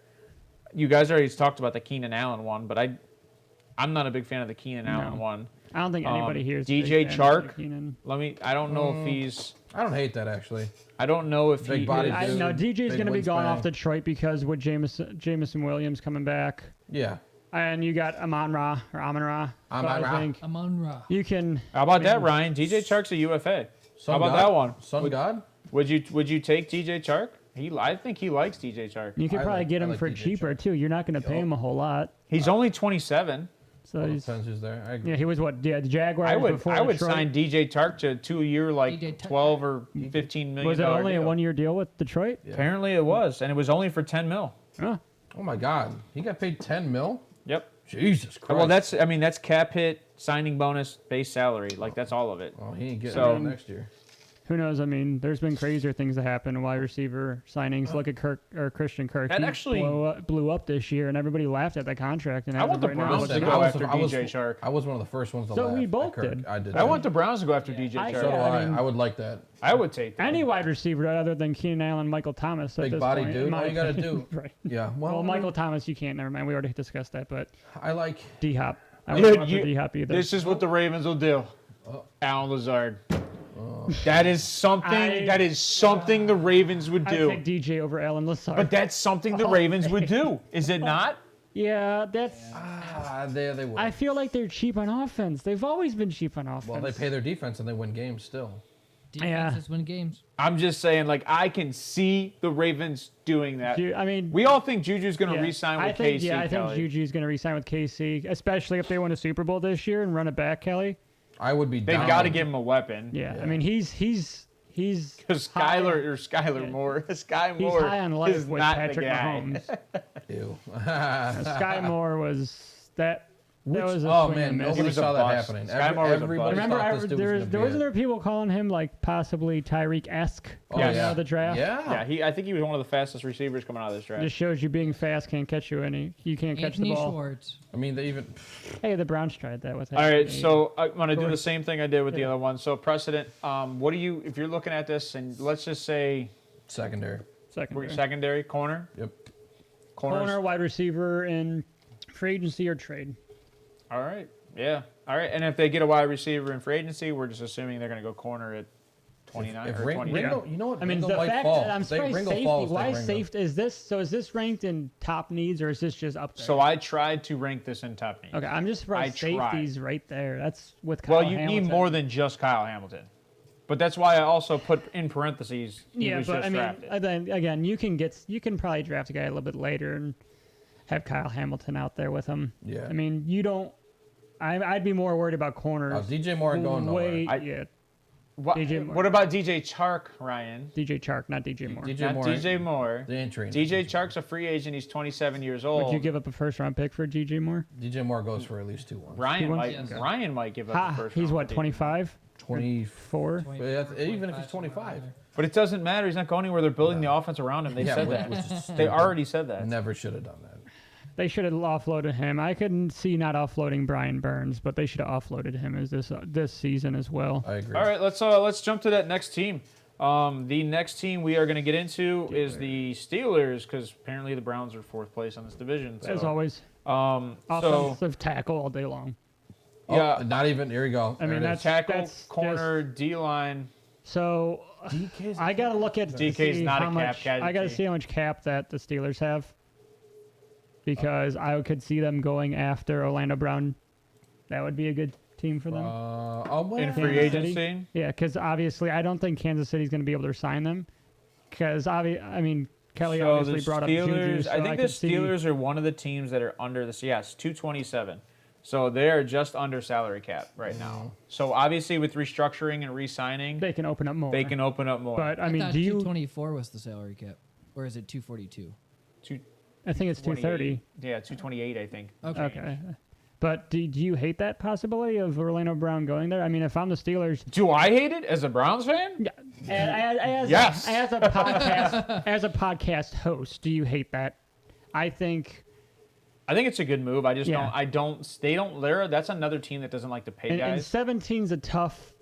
You guys already talked about the Keenan Allen one, but I'm not a big fan of the Keenan Allen one. I don't think anybody here is a DJ big fan of Chark? Keenan. I don't know if he's. I don't hate that actually. I don't know if Big he. body is- dude. No, DJ's big going to be going wingspan. off Detroit because with Jameson Williams coming back. Yeah. And you got Amon-Ra. So Amon-Ra. I think Amon-Ra. you can. How about that, Ryan? DJ Chark's a UFA. Sun How about God? that one? Sun God? Would you take DJ Chark? I think he likes DJ Chark. You could I probably like- get I him like for DJ cheaper Chark. too. You're not going to pay him a whole lot. He's only 27. So Well, he's, depends who's there. I agree. yeah, he was what? Yeah, the Jaguars I would before would Detroit. sign DJ Chark to a 2-year like DJ Chark. 12 or 15 million. Was it only a deal. 1-year deal with Detroit? Apparently it was, and it was only for 10 mil. Oh, Oh my God, he got paid 10 mil. Yep. Jesus Christ. Well, that's cap hit, signing bonus, base salary. Like, that's all of it. Oh, he ain't getting So- it next year. who knows? I mean, there's been crazier things that happen. Wide receiver signings. Look at Christian Kirk. That He actually- blew up this year, and everybody laughed at that contract. And I as want of the right now, Browns it's to like, go after DJ Chark. I was one of the first ones to So laugh we at both Kirk. did. I did. I want the Browns to go after DJ I- So Chark. do I I. mean- I would like that. I would take that. any wide receiver other than Keenan Allen, Michael Thomas. At Big this body point, dude. in my All you gotta opinion. do. Right. Yeah. Well, Well, Michael Thomas, you can't. Never mind. We already discussed that. But I like. D Hop. I wouldn't go after You- D Hop either. This is what the Ravens will do. Alan Lazard. That is something. That is something the Ravens would I do. take DJ over Allen Lazard. But that's something the Ravens would do. Is it not? yeah, that's. There they would. I feel like they're cheap on offense. They've always been cheap on offense. Well, they pay their defense and they win games still. Defenses win games. I'm just saying, like, I can see the Ravens doing that. I mean, We all think Juju's going to yeah, re-sign I with think, KC. Yeah, I think Kelly. Juju's going to re-sign with KC, especially if they win a Super Bowl this year and run it back, Kelly. I would be. They've down. got to give him a weapon. Yeah, I mean he's Because high- Skyler Moore, Sky he's Moore high on life is with not Patrick the guy. Mahomes. Ew. Sky Moore was that. That was a Oh swing man, and miss. nobody was a saw that bust. happening. Sky Moore was a Everybody bust. Remember, thought this dude there was gonna wasn't be there it. people calling him like possibly Tyreek-esque Oh, coming yeah. out of the draft. Yeah. Yeah, I think he was one of the fastest receivers coming out of this draft. Just shows you being fast can't catch you any. You can't catch Anthony the ball. Schwartz. I mean, they even. Hey, the Browns tried that with. All right, Anthony. so I'm going to do Sure. the same thing I did with the other one. So precedent, what do you, if you're looking at this, and let's just say Secondary. secondary. secondary, corner? Yep. Corner, wide receiver, in free agency or trade. All right, yeah. All right, and if they get a wide receiver in free agency, we're just assuming they're going to go corner at 29 If or Ringo, 28. you know what? I mean, Ringo the might fact fall. that I'm They- surprised Ringo safety. falls, Why they Ringo. safety is this? So is this ranked in top needs or is this just up there? So I tried to rank this in top needs. Okay, I'm just surprised I tried. safety's right there. That's with Kyle Well, you Hamilton. need more than just Kyle Hamilton. But that's why I also put in parentheses he Yeah, was but just I mean, drafted. then again, you can probably draft a guy a little bit later and have Kyle Hamilton out there with him. Yeah. I mean, you don't. I'd be more worried about corners. DJ Moore ain't going nowhere. Yeah, What, DJ Moore. what about DJ Chark, Ryan? DJ Chark, not DJ Moore. DJ Not Moore. DJ Moore. They ain't trading. DJ Chark's a free agent. He's 27 years old. Would you give up a first round pick for DJ Moore? DJ Moore goes for at least 2-1. Ryan wants- might. Yes. Ryan might give up the first. He's round what, pick. 25? 24. 4? Even if he's 25. But it doesn't matter. He's not going anywhere. They're building the offense around him. They Yeah, said which that. was stupid. They already said that. Never should have done that. They should have offloaded him. I couldn't see not offloading Brian Burns, but they should have offloaded him as this season as well. I agree. All right, let's jump to that next team. The next team we are going to get into is the Steelers because apparently the Browns are fourth place on this division. So, As always, so offensive tackle all day long. yeah, Oh, not even. Here we go. I mean, There it is. tackle, corner, D line. So DK's I gotta look at DK's see not how a cap much, I gotta casualty. see how much cap that the Steelers have because I could see them going after Orlando Brown. That would be a good team for them? In free Kansas City? agency. Yeah, because obviously I don't think Kansas City's going to be able to sign them. Because Kelly So obviously the brought up Juju. Steelers, So I think the could see- Steelers are one of the teams that are under this. Yes, 227. So they are just under salary cap right now. So obviously with restructuring and re-signing, they can open up more. they can open up more. But I mean, thought do you? 224 was the salary cap, or is it 242? I think it's 230. Yeah, 228, I think. Okay. But do you hate that possibility of Orlando Brown going there? I mean, if I'm the Steelers, Do I hate it as a Browns fan? Yes. As a podcast host, do you hate that? I think it's a good move. I just Yeah. that's another team that doesn't like to pay and guys. 17's a tough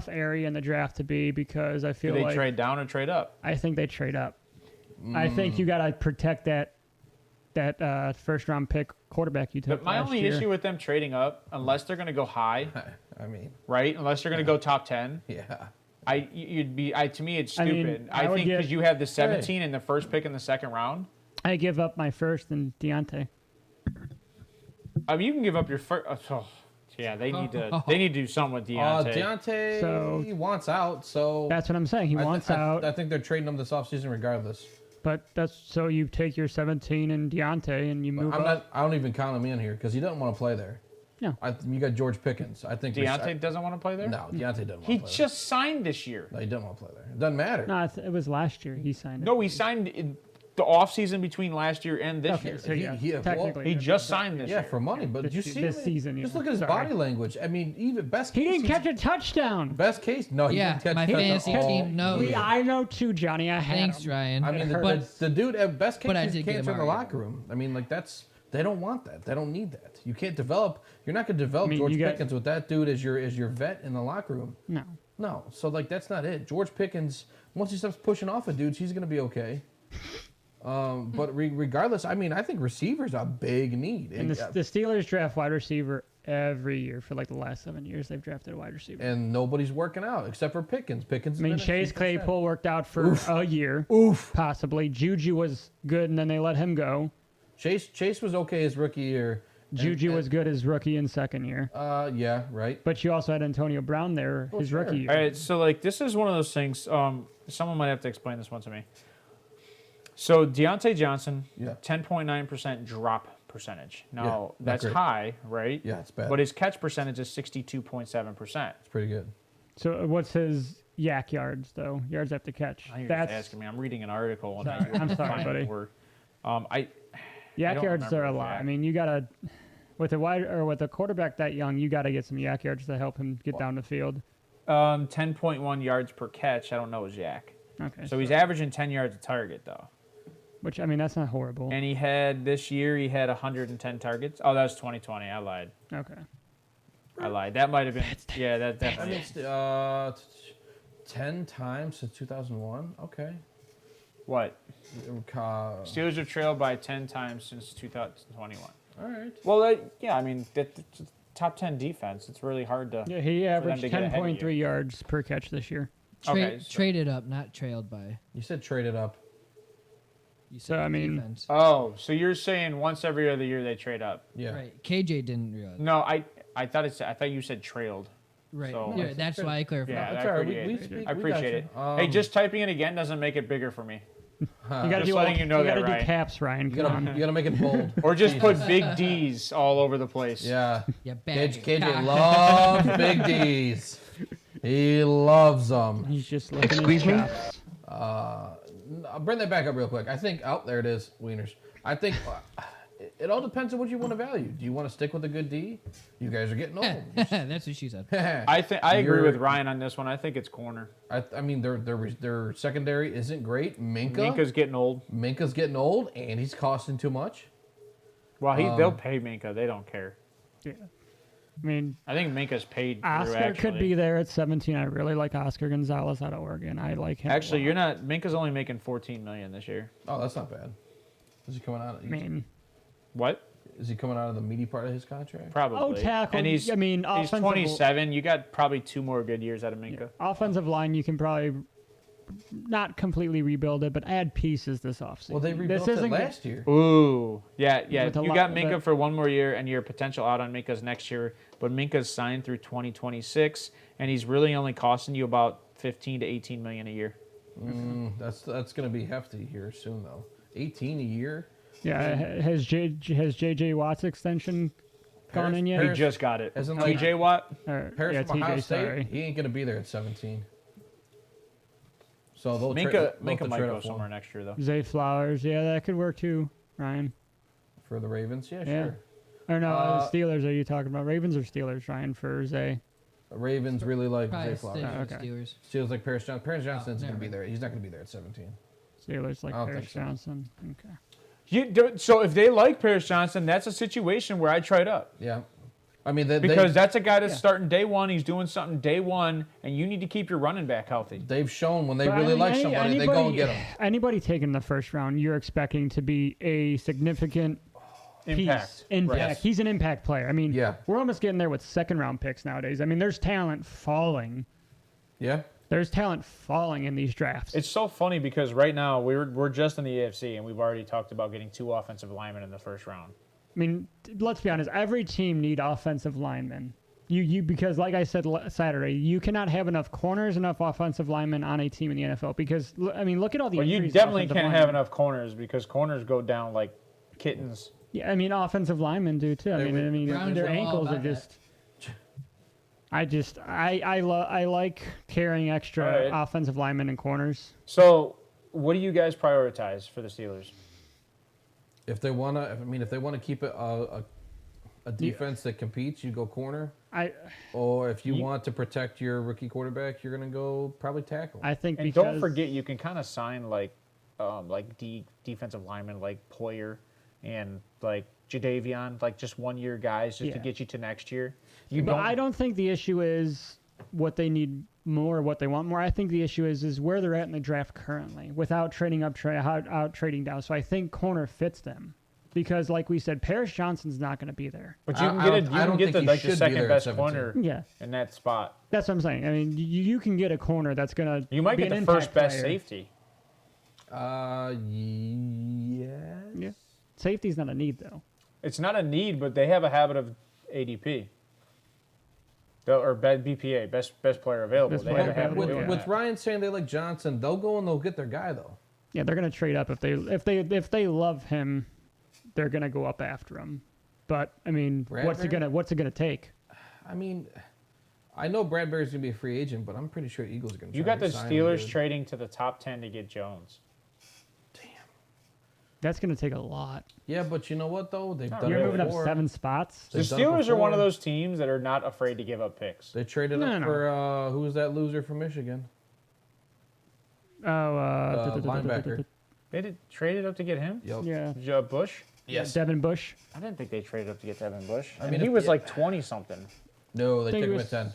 area in the draft to be because I Do feel they like trade down or trade up? I think they trade up. I think you got to protect that first round pick quarterback you took. But my last only year. issue with them trading up, unless they're going to go high, I mean, right? Unless they're going to go top 10, yeah. to me it's I mean, stupid. I I would think get- because you have the 17 and the first pick in the second round. I give up my first and Deontay. I mean, you can give up your first. Yeah, they need to do something with Deontay. Deontay So- he wants out, so That's what I'm saying. He wants out. I think they're trading him this offseason regardless. But that's so you take your 17 and Deontay and you move up. I don't even count him in here because he doesn't want to play there. No. You got George Pickens. I think Deontay doesn't want to play there. No, Deontay doesn't want He to play just signed this year. there. No, he doesn't want to play there. It doesn't matter. No, it was last year he signed it. No, he signed in the offseason between last year and this Okay, year. so yeah, He- technically. He just signed this Yeah, year. for money, but did you see this him? season, Just yeah. look at his Sorry. body language. I mean, even best He case, didn't catch a touchdown. best case. No, he Yeah, didn't catch my a touchdown fantasy all team knows. year. I know too, Johnny. I had Thanks, him. Ryan. I mean, but the dude at best case but I is did get cancer in the Amari. locker room. I mean, like they don't want that. They don't need that. You can't develop. You're not going to develop I mean, George you got- Pickens with that dude as your vet in the locker room. No. No, so that's not it. George Pickens, once he stops pushing off of dudes, he's going to be okay. But regardless, I mean, I think receivers are a big need. And the Steelers draft wide receiver every year for like the last 7 years. They've drafted a wide receiver. And nobody's working out except for Pickens. I mean, Chase Claypool worked out for a year. Oof. Possibly. Juju was good, and then they let him go. Chase was okay his rookie year. Juju was good his rookie and second year. Yeah, right. But you also had Antonio Brown there his sure. rookie year. All right, so like this is one of those things. Someone might have to explain this one to me. So Deontay Johnson, Yeah. 10.9% drop percentage. Now Yeah, not that's great. high, right? Yeah, it's bad. But his catch percentage is 62.7%. It's pretty good. So what's his yak yards, though? Yards after catch. You're just asking me. I'm reading an article. And Sorry, I'm sorry, buddy. I don't Yak yards are a remember lot. yak. I mean, you gotta with a quarterback that young, you gotta get some yak yards to help him get down the field. 10.1 yards per catch. I don't know his yak. Okay. So he's averaging 10 yards a target though. Which I mean, that's not horrible. And he had 110 targets. Oh, that was 2020. I lied. Okay. That might have been. Yeah, that I definitely. mean, 10 times since 2001. Okay. What? All Steelers have trailed by 10 times since 2021. right. Well, yeah, I mean, that's a top 10 defense. It's really hard to. Yeah, he them averaged to get ahead of 10.3 yards per catch this year. Okay, so- Traded up, not trailed by. You said traded up. You So, said I mean- defense. Oh, so you're saying once every other year they trade up? Yeah. Right. KJ didn't realize. No, I thought you said trailed. Right. So- Yeah, that's why I clarified. Yeah, That's I all right. appreciate We it. speak. I we appreciate got it. Hey, just typing it again doesn't make it bigger for me. You gotta Just do letting you know you that, gotta do Ryan. caps, Ryan. You Come on. gotta make it bold. Or just put big D's all over the place. Yeah. Yeah, bag. KJ loves big D's. He loves them. He's just looking Excuse at me? chops. I'll bring that back up real quick. I think, there it is, Wieners. I think it all depends on what you want to value. Do you want to stick with a good D? You guys are getting old. That's what she said. I agree You're- with Ryan on this one. I think it's corner. I mean, their secondary isn't great. Minka's getting old. Minka's getting old, and he's costing too much. Well, they'll pay Minka. They don't care. Yeah. I mean, I think Minka's paid. through, Oscar could actually. be there at 17. I really like Oscar Gonzalez out of Oregon. I like him. a Actually, lot. you're not. Minka's only making $14 million this year. Oh, that's not bad. Is he coming out? I mean, What? Is he coming out of the meaty part of his contract? Probably. tackle. And he's. I mean, he's offensive 27. You got probably 2 more good years out of Minka. offensive line, you can probably not completely rebuild it, but add pieces this offseason. Well, they rebuilt it last year. Ooh, yeah. With a You lot- got Minka but- for one more year, and your potential out on Minka's next year. But Minka's signed through 2026, and he's really only costing you about 15 to 18 million a year. That's going to be hefty here soon, though. 18 a year. Yeah, has JJ Watt's extension gone in yet? He just got it. Hasn't, like, TJ Watt. Or, Paris yeah, from Ohio TJ, State, sorry. he ain't going to be there at 17. So they'll Minka they'll might trade go up for him. somewhere next year, though. Zay Flowers, yeah, that could work too, Ryan. For the Ravens. Yeah, Yeah. sure. Or no, Uh, Steelers are you talking about? Ravens or Steelers, Ryan, for Zay? The Ravens really like Probably Zay Flowers. Steelers. Okay. Steelers. Steelers like Paris Johnson. Paris Johnson's going to be never there. He's not going to be there at 17. Steelers like I don't Paris think so. Johnson. Okay. So if they like Paris Johnson, that's a situation where I trade up. Yeah. I mean, Because that's a guy that's starting day one. He's doing something day one, and you need to keep your running back healthy. they've shown when they But I really mean, like somebody, they go and get them. Anybody taken the first round, you're expecting to be a significant Impact. Impact. Yes. He's an impact player. I mean, Yeah. we're almost getting there with second round picks nowadays. I mean, there's talent falling. Yeah. There's talent falling in these drafts. It's so funny because right now we're just in the AFC, and we've already talked about getting 2 offensive linemen in the first round. I mean, let's be honest. Every team need offensive linemen. You because like I said Saturday, you cannot have enough corners, enough offensive linemen on a team in the NFL. Because I mean, look at all the. Well, you injuries to definitely offensive can't linemen. have enough corners because corners go down like kittens. Yeah, I mean, offensive linemen do too. I mean, Browns their know all ankles are about that. just. I like carrying extra All right. offensive linemen and corners. So, what do you guys prioritize for the Steelers? If they want to keep it a defense that competes, you go corner. Or if you want to protect your rookie quarterback, you're going to go probably tackle. I think And because don't forget, you can kind of sign like defensive linemen like Poyer and like Jadeveon, like just 1 year guys just to Yeah. get you to next year. But I don't think the issue is what they need more or what they want more. I think the issue is where they're at in the draft currently without trading up, out trading down. So I think corner fits them. Because, like we said, Paris Johnson's not going to be there. But you I can don't- get I don't think he the should be second there at best 17. corner Yeah, in that spot. that's what I'm saying. I mean, you can get a corner that's going to You might be get an the first impact best player. safety. Yes. Yeah. Safety's not a need, though. It's not a need, but they have a habit of ADP. Or BPA, best player available. Best They player have a habit of available, doing yeah. With Ryan saying they like Johnson, they'll go and they'll get their guy though. Yeah, they're going to trade up if they love him, they're going to go up after him. But I mean, what's it gonna take? I mean, I know Bradbury's gonna be a free agent, but I'm pretty sure Eagles are gonna. You try got to the sign him, Steelers dude. trading to the top 10 to get Jones. That's going to take a lot. Yeah, but you know what though? They've Not done You're it really. moving up before. 7 spots. The They've done it Steelers are one of before. those teams that are not afraid to give up picks. They traded No, up no. for who was that loser from Michigan? Linebacker. They did traded up to get him? Yep. Yeah. Bush? Yes. Devin Bush. I didn't think they traded up to get Devin Bush. I mean, mean, he if- was like 20-something. No, they think took it him was- at 10.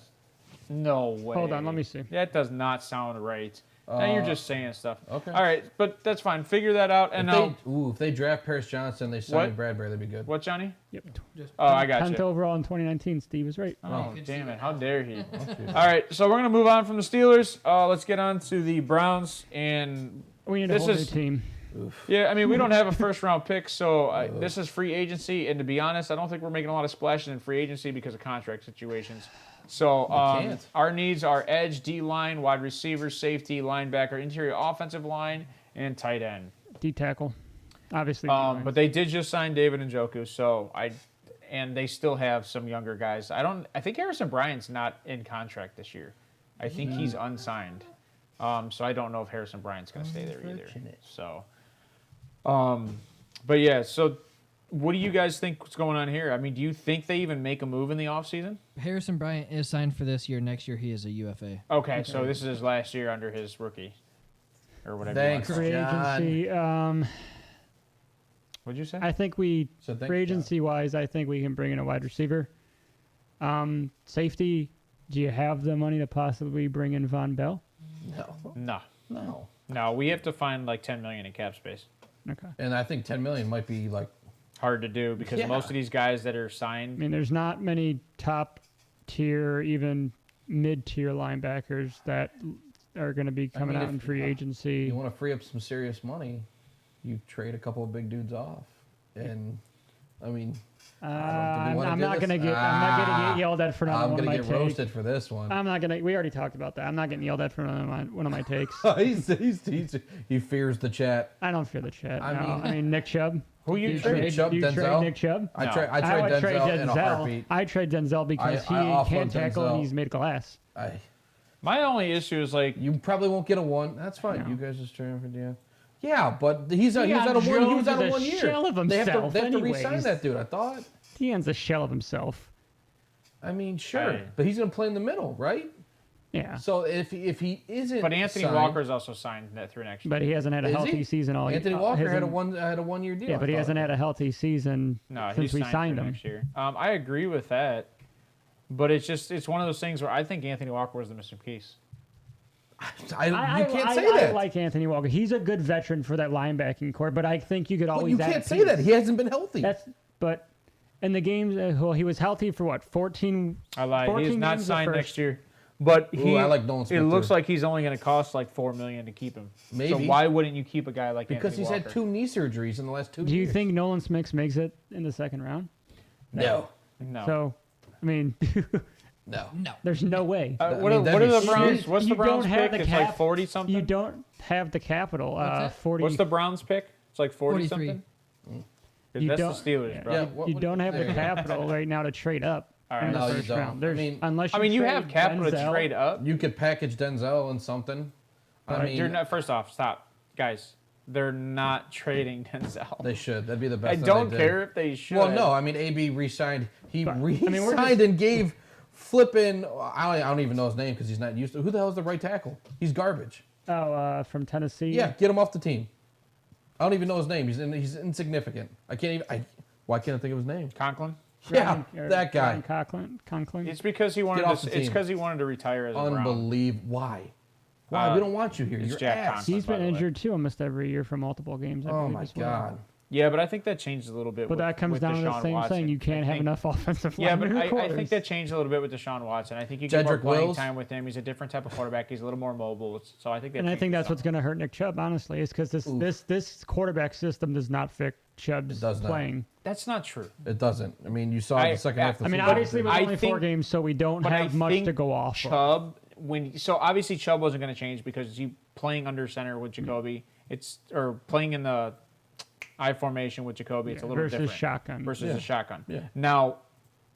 No way. Hold on, let me see. That does not sound right. Now you're just saying stuff. okay. All right, but that's fine. Figure that out. And now, If they draft Paris Johnson, they sign What? Bradbury, that'd be good. what, Johnny? Yep. Oh, I got 10th you. overall in 2019. Steve was right. Oh, damn it. How dare he? All right, so we're going to move on from the Steelers. Let's get on to the Browns. And We need a This whole new is- team. yeah, I mean, we don't have a first-round pick, so this is free agency. And to be honest, I don't think we're making a lot of splashes in free agency because of contract situations. So can't. our needs are edge, D-line, wide receiver, safety, linebacker, interior offensive line, and tight end. D tackle. Obviously. But they did just sign David Njoku, and they still have some younger guys. I think Harrison Bryant's not in contract this year. I think he's unsigned. So I don't know if Harrison Bryant's going to stay there either. So, but yeah. So, what do you guys think is going on here? I mean, do you think they even make a move in the offseason? Harrison Bryant is signed for this year. Next year, he is a UFA. Okay, so this is his last year under his rookie, or whatever. Thanks. You want to free call it. agency. What'd you say? I think So thanks, free agency wise, I think we can bring in a wide receiver. Safety. Do you have the money to possibly bring in Von Bell? No. We have to find like $10 million in cap space. Okay. And I think 10 million might be like Hard to do because Yeah. most of these guys that are I signed. mean, there's not many top tier, even mid tier linebackers that are going to be coming out if in free agency. You want to free up some serious money, you trade a couple of big dudes off, and I mean, I'm not going to get yelled at for another I'm one of gonna my get takes. roasted for this one. I'm not going to. We already talked about that. I'm not getting yelled at for one of my takes. He fears the chat. I don't fear the chat. I No. mean- I mean, Nick Chubb. Who you Do you trade? trade, Chubb, do you trade Denzel? Nick Chubb? I No. trade would Denzel in a heartbeat. I trade Denzel because he offload can't tackle and Denzel. he's made glass. My only issue is like You probably won't get a one. That's fine. No. You guys just trade him for Deion. Yeah, but he was Deion out of one. He Jones was out is of a 1 year. shell of They have himself to re-sign anyways. that dude. I thought. Deion's a shell of himself. I mean, sure, Hey. but he's gonna play in the middle, right? Yeah. So if he isn't, but Anthony signed, Walker's also signed that through next year. But he hasn't had a Is healthy he? season all year. Anthony Walker had a hasn't- 1 year deal. Yeah, but he hasn't had a healthy season No, since he's we signed through him. next year. I agree with that, but it's one of those things where I think Anthony Walker was the missing piece. You can't say that. I like Anthony Walker. He's a good veteran for that linebacking core, but I think you could but always you add can't a say piece. that. He hasn't been healthy. But in the games, well, he was healthy for what, 14? I lied. 14 He's not games the signed first- next year. But Ooh, I like Nolan it Smith, looks too. like he's only going to cost like $4 million to keep him. So Maybe. why wouldn't you keep a guy like because Anthony he's Walker? had 2 knee surgeries in the last 2 years. Do you think Nolan Smith makes it in the second round? No. No. So, I mean, No. No. there's no way. I what, mean, are, that'd what are be the Browns? sweet. What's the You Browns don't have pick? the It's like cap. 40 something. You don't have the capital. that? 40. What's the Browns pick? It's like 40 43. something. You That's don't- the Steelers, yeah. bro. Yeah, You don't have the there you go. capital right now to trade up All right. in the No, you first don't. round. I There's, mean- unless I mean, you have trade capital to Denzel. trade up. You could package Denzel and something. I mean, You're not, first off, stop, guys. They're not trading Denzel. they should. That'd be the best. I that don't they did. care if they should. Well, no. I mean, AB re-signed. He But, I re-signed mean, we're just- and gave flipping. I don't even know his name because he's not used to. Who the hell is the right tackle? He's garbage. From Tennessee. Yeah, get him off the team. I don't even know his name. He's insignificant. I can't even. Why can't I think of his name? Conklin. Yeah, Or that guy. Conklin. It's because he wanted Get off to. the It's team. because he wanted to retire as a Brown. Unbelievable. Why? Why? We don't want you here. it's You're Jack ass. Conklin. He's by been the way. injured too almost every year for multiple games. I Oh believe, my as well. God. Yeah, but I think that changed a little bit. But with, that comes with down to the Deshaun same Watson. thing. You can't I have think- enough offensive Yeah, but linemen or I think quarters. that changed a little bit with Deshaun Watson. I think you get more Jedrick playing Wills? time with him. He's a different type of quarterback. He's a little more mobile. So I think that. And I think changes that's what's something. going to hurt Nick Chubb, honestly, is because this quarterback system does not fit Chubb's It does not. playing. That's not true. It doesn't. I mean, you saw the second half. Of the I mean, Super Bowl. obviously, with I only 4 think- games, so we don't But I have much think to go off of. Chubb, so obviously Chubb wasn't going to change because you playing under center with Jacoby. Or playing in the I formation with Jacoby. It's a little versus different shotgun. versus Yeah. a shotgun. Yeah. Now,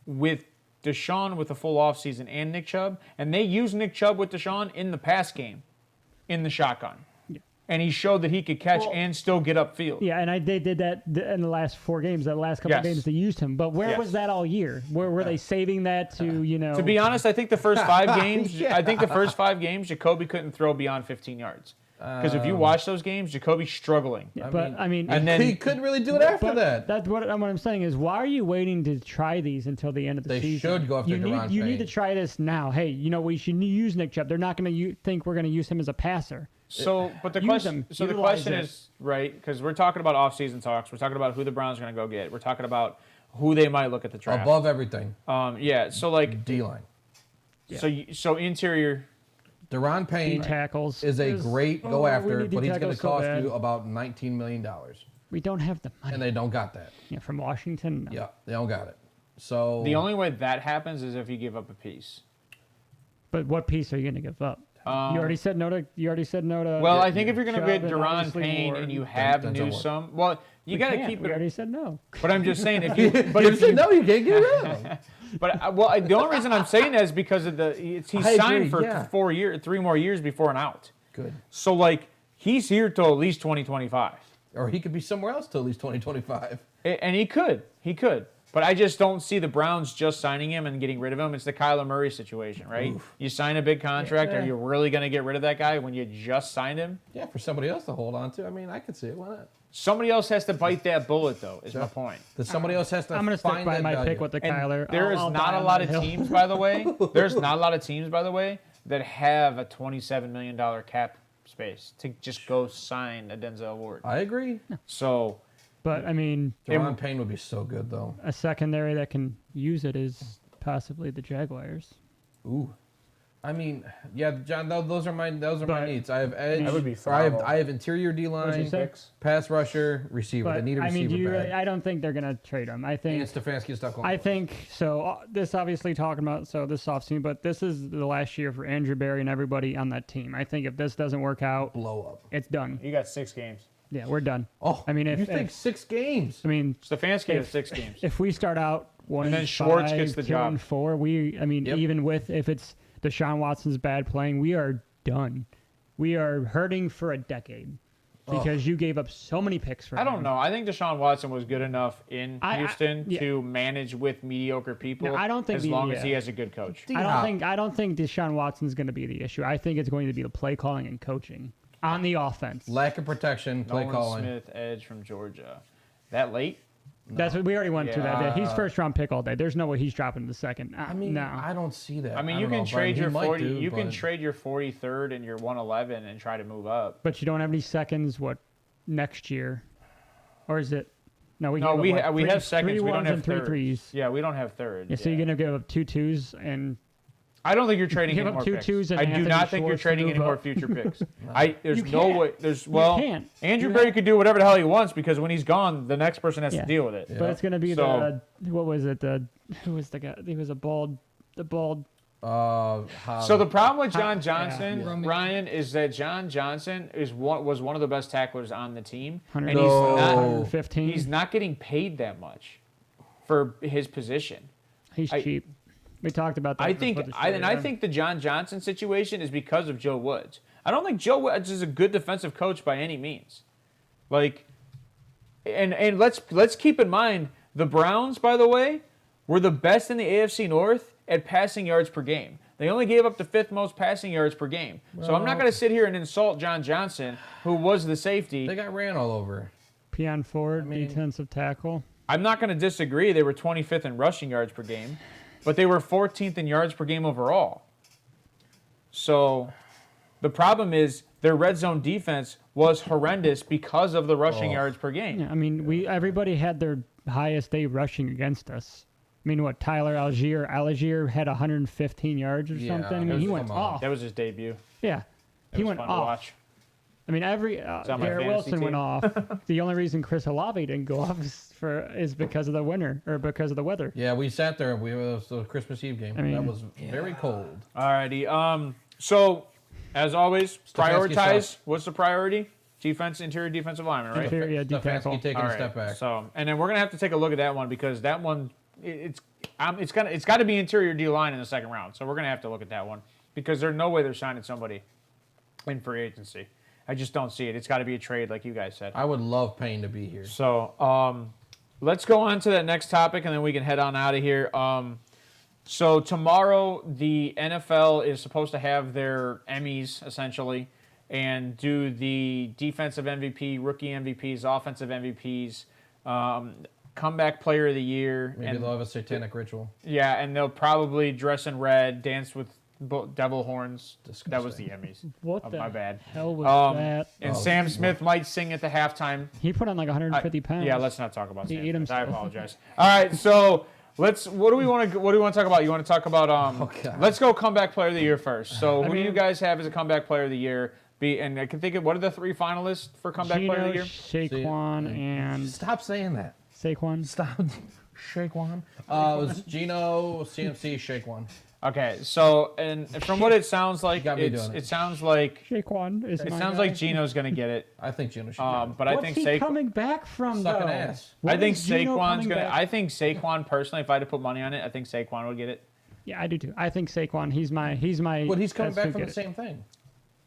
with Deshaun with a full offseason and Nick Chubb, and they used Nick Chubb with Deshaun in the pass game, in the shotgun. Yeah. And he showed that he could catch and still get upfield. Yeah, and they did that in the last 4 games. That last couple of Yes. games they used him. But where Yes. was that all year? Where were they saving that to, To be honest, I think the first 5 games, Yeah. I think the first 5 games, Jacoby couldn't throw beyond 15 yards. Because if you watch those games, Jacoby's struggling. Yeah, but I mean, And then he couldn't really do it after but that. That's what I'm saying is, why are you waiting to try these until the end of the They season? should go after you need, Deron You need Payne. to try this now. Hey, we should use Nick Chubb. They're not going to think we're going to use him as a passer. So, but the Use question, them. so the Utilize question it. is right because we're talking about off-season talks. We're talking about who the Browns are going to go get. We're talking about who they might look at the draft. Above everything, Yeah. So like, D line. so interior. Deron D Payne tackles is a great go we after, need D but he's going tackles to so cost bad. you about $19 million, We don't have the money. and they don't got that. Yeah, from Washington. No. Yeah, they don't got it. So The only way that happens is if you give up a piece. But what piece are you going to give up? You already said no to. Well, I think if you're going to Chubb get and Deron obviously Payne Ward. and you have Denzel Ward. Newsome, well, you got to keep We it. already said no. But I'm just saying if you. But you if said you, no, you can't get rid of him. But the only reason I'm saying that is because of he's I signed agree, for yeah. 3 more years before an out. Good. So like he's here till at least 2025, Or he could be somewhere else till at least 2025. and he could. But I just don't see the Browns just signing him and getting rid of him. It's the Kyler Murray situation, right? Oof. You sign a big contract, Yeah. are you really going to get rid of that guy when you just signed him? Yeah, for somebody else to hold on to. I mean, I could see it. Why not? Somebody else has to bite that bullet, though. Is my point. That somebody else has to I'm going to stick find by that my value. pick with the And Kyler. there is I'll not die a on lot that of hill. teams, by the way. There's not a lot of teams, by the way, that have a $27 million cap space to just go sign a Denzel Ward. I agree. So But I mean, Deron Payne would be so good, though. a secondary that can use it is possibly the Jaguars. Ooh. I mean, yeah, John. Those are my But- needs. I have edge. That would be or I have phenomenal. interior D What'd you line, say? pass rusher, receiver. But They need a I receiver. mean, do you bad. really, I don't think they're gonna trade him. I think And Stefanski is stuck on. I think so. This obviously talking about this offseason, but this is the last year for Andrew Berry and everybody on that team. I think if this doesn't work out, blow up. it's done. You got 6 games. Yeah, we're done. Oh, I mean, you if think 6 games? I mean, Stefanski has 6 games. if we start out 1 And then and Schwartz 5, gets the 2 job. and 4, Yep. even with if it's Deshaun Watson's bad playing, we are done. We are hurting for a decade because you gave up so many picks for I him. don't know. I think Deshaun Watson was good enough in Houston yeah. to manage with mediocre people. No, I don't think as long as yeah. he has a good coach. I don't think Deshaun Watson's going to be the issue. I think it's going to be the play calling and coaching on the offense. Lack of protection, play Nolan calling. Smith, edge from Georgia. That late? That's what we already went through that. Yeah. He's first round pick all day. There's no way he's dropping the second. I mean, no. I don't see that. I mean, I you don't can know, trade Brian. He your might 40. do, You can but- trade your 43rd and your 111 and try to move up. But you don't have any seconds. What next year, or is it? No, we No, gave up, we what, have seconds. Three We don't ones have and three thirds. threes. Yeah, we don't have third. Yeah, so you're gonna give up 2 2s and I don't think you're trading give any up more 2 picks. 2s and I do Anthony not think you're Schwartz to trading any move more up. future picks. There's You no can't. way. There's You well, can't. Andrew Berry could do whatever the hell he wants because when he's gone, the next person has Yeah. to deal with it. But it's gonna be So- what was it? Who was the guy? He was the bald. So the problem with John Johnson, Yeah. Ryan, is that John Johnson was one of the best tacklers on the team, and 100 he's No. not 115. he's not getting paid that much for his position. He's I- cheap. We talked about that. I before think the show, I yeah. think the John Johnson situation is because of Joe Woods. I don't think Joe Woods is a good defensive coach by any means. Like, and let's keep in mind the Browns, by the way, were the best in the AFC North at passing yards per game. They only gave up the 5th most passing yards per game. So I'm not going to sit here and insult John Johnson, who was the safety. They got ran all over. Peon Ford, mean- defensive tackle. I'm not going to disagree. They were 25th in rushing yards per game, but they were 14th in yards per game overall. So the problem is their red zone defense was horrendous because of the rushing yards per game. Yeah, I mean, everybody had their highest day rushing against us. I mean, what, Tyler Algier had 115 yards or Yeah, something? I it mean, was- he went come on. off. That was his debut. Yeah, It he was went fun to off. watch. I mean, on my Garrett fantasy Wilson went team. off. The only reason Chris Olave didn't go off is because of the winter or because of the weather. Yeah, we sat there. We were the Christmas Eve game. I mean, that was very cold. Alrighty. So, as always, Stefanski prioritize. sucks. What's the priority? Defense, interior defensive lineman, right? Interior D tackle. Stefanski taking All a right. step back. So, and then we're gonna have to take a look at that one because that one, it's got to be interior D line in the second round. So we're gonna have to look at that one because there's no way they're signing somebody in free agency. I just don't see it. It's got to be a trade, like you guys said. I would love Payne to be here. So, let's go on to that next topic, and then we can head on out of here. So tomorrow, the NFL is supposed to have their Emmys, essentially, and do the defensive MVP, rookie MVPs, offensive MVPs, comeback player of the year. Maybe and they'll have a satanic ritual. yeah, and they'll probably dress in red, dance with devil horns. Disgusting. That was the Emmys. What Oh, the my bad. hell was that? And Oh, Sam Smith might sing at the halftime. He put on like 150 pounds. Yeah, let's not talk about He Sam ate Smith. I himself. apologize. All right, so what do we want to talk about? You want to talk about God. let's go comeback player of the year first. So who do you mean- guys have as a comeback player of the year? And I can think of what are the 3 finalists for comeback player of the Gino, year? Saquon, and Stop saying that. Saquon. Stop. Shake one. It was Gino, CMC, shake one. Okay, so and from what it sounds like, got me doing it. it sounds like Saquon is it my sounds guy. like Gino's gonna get it. I think Gino should get it. But I What's think he Saquon. coming back from, Sucking though? ass. What I think is Gino Saquon's coming gonna. back- I think Saquon personally, if I had to put money on it, I think Saquon would get it. Yeah, I do too. I think Saquon. He's my. But he's coming that's back who from the get it. same thing.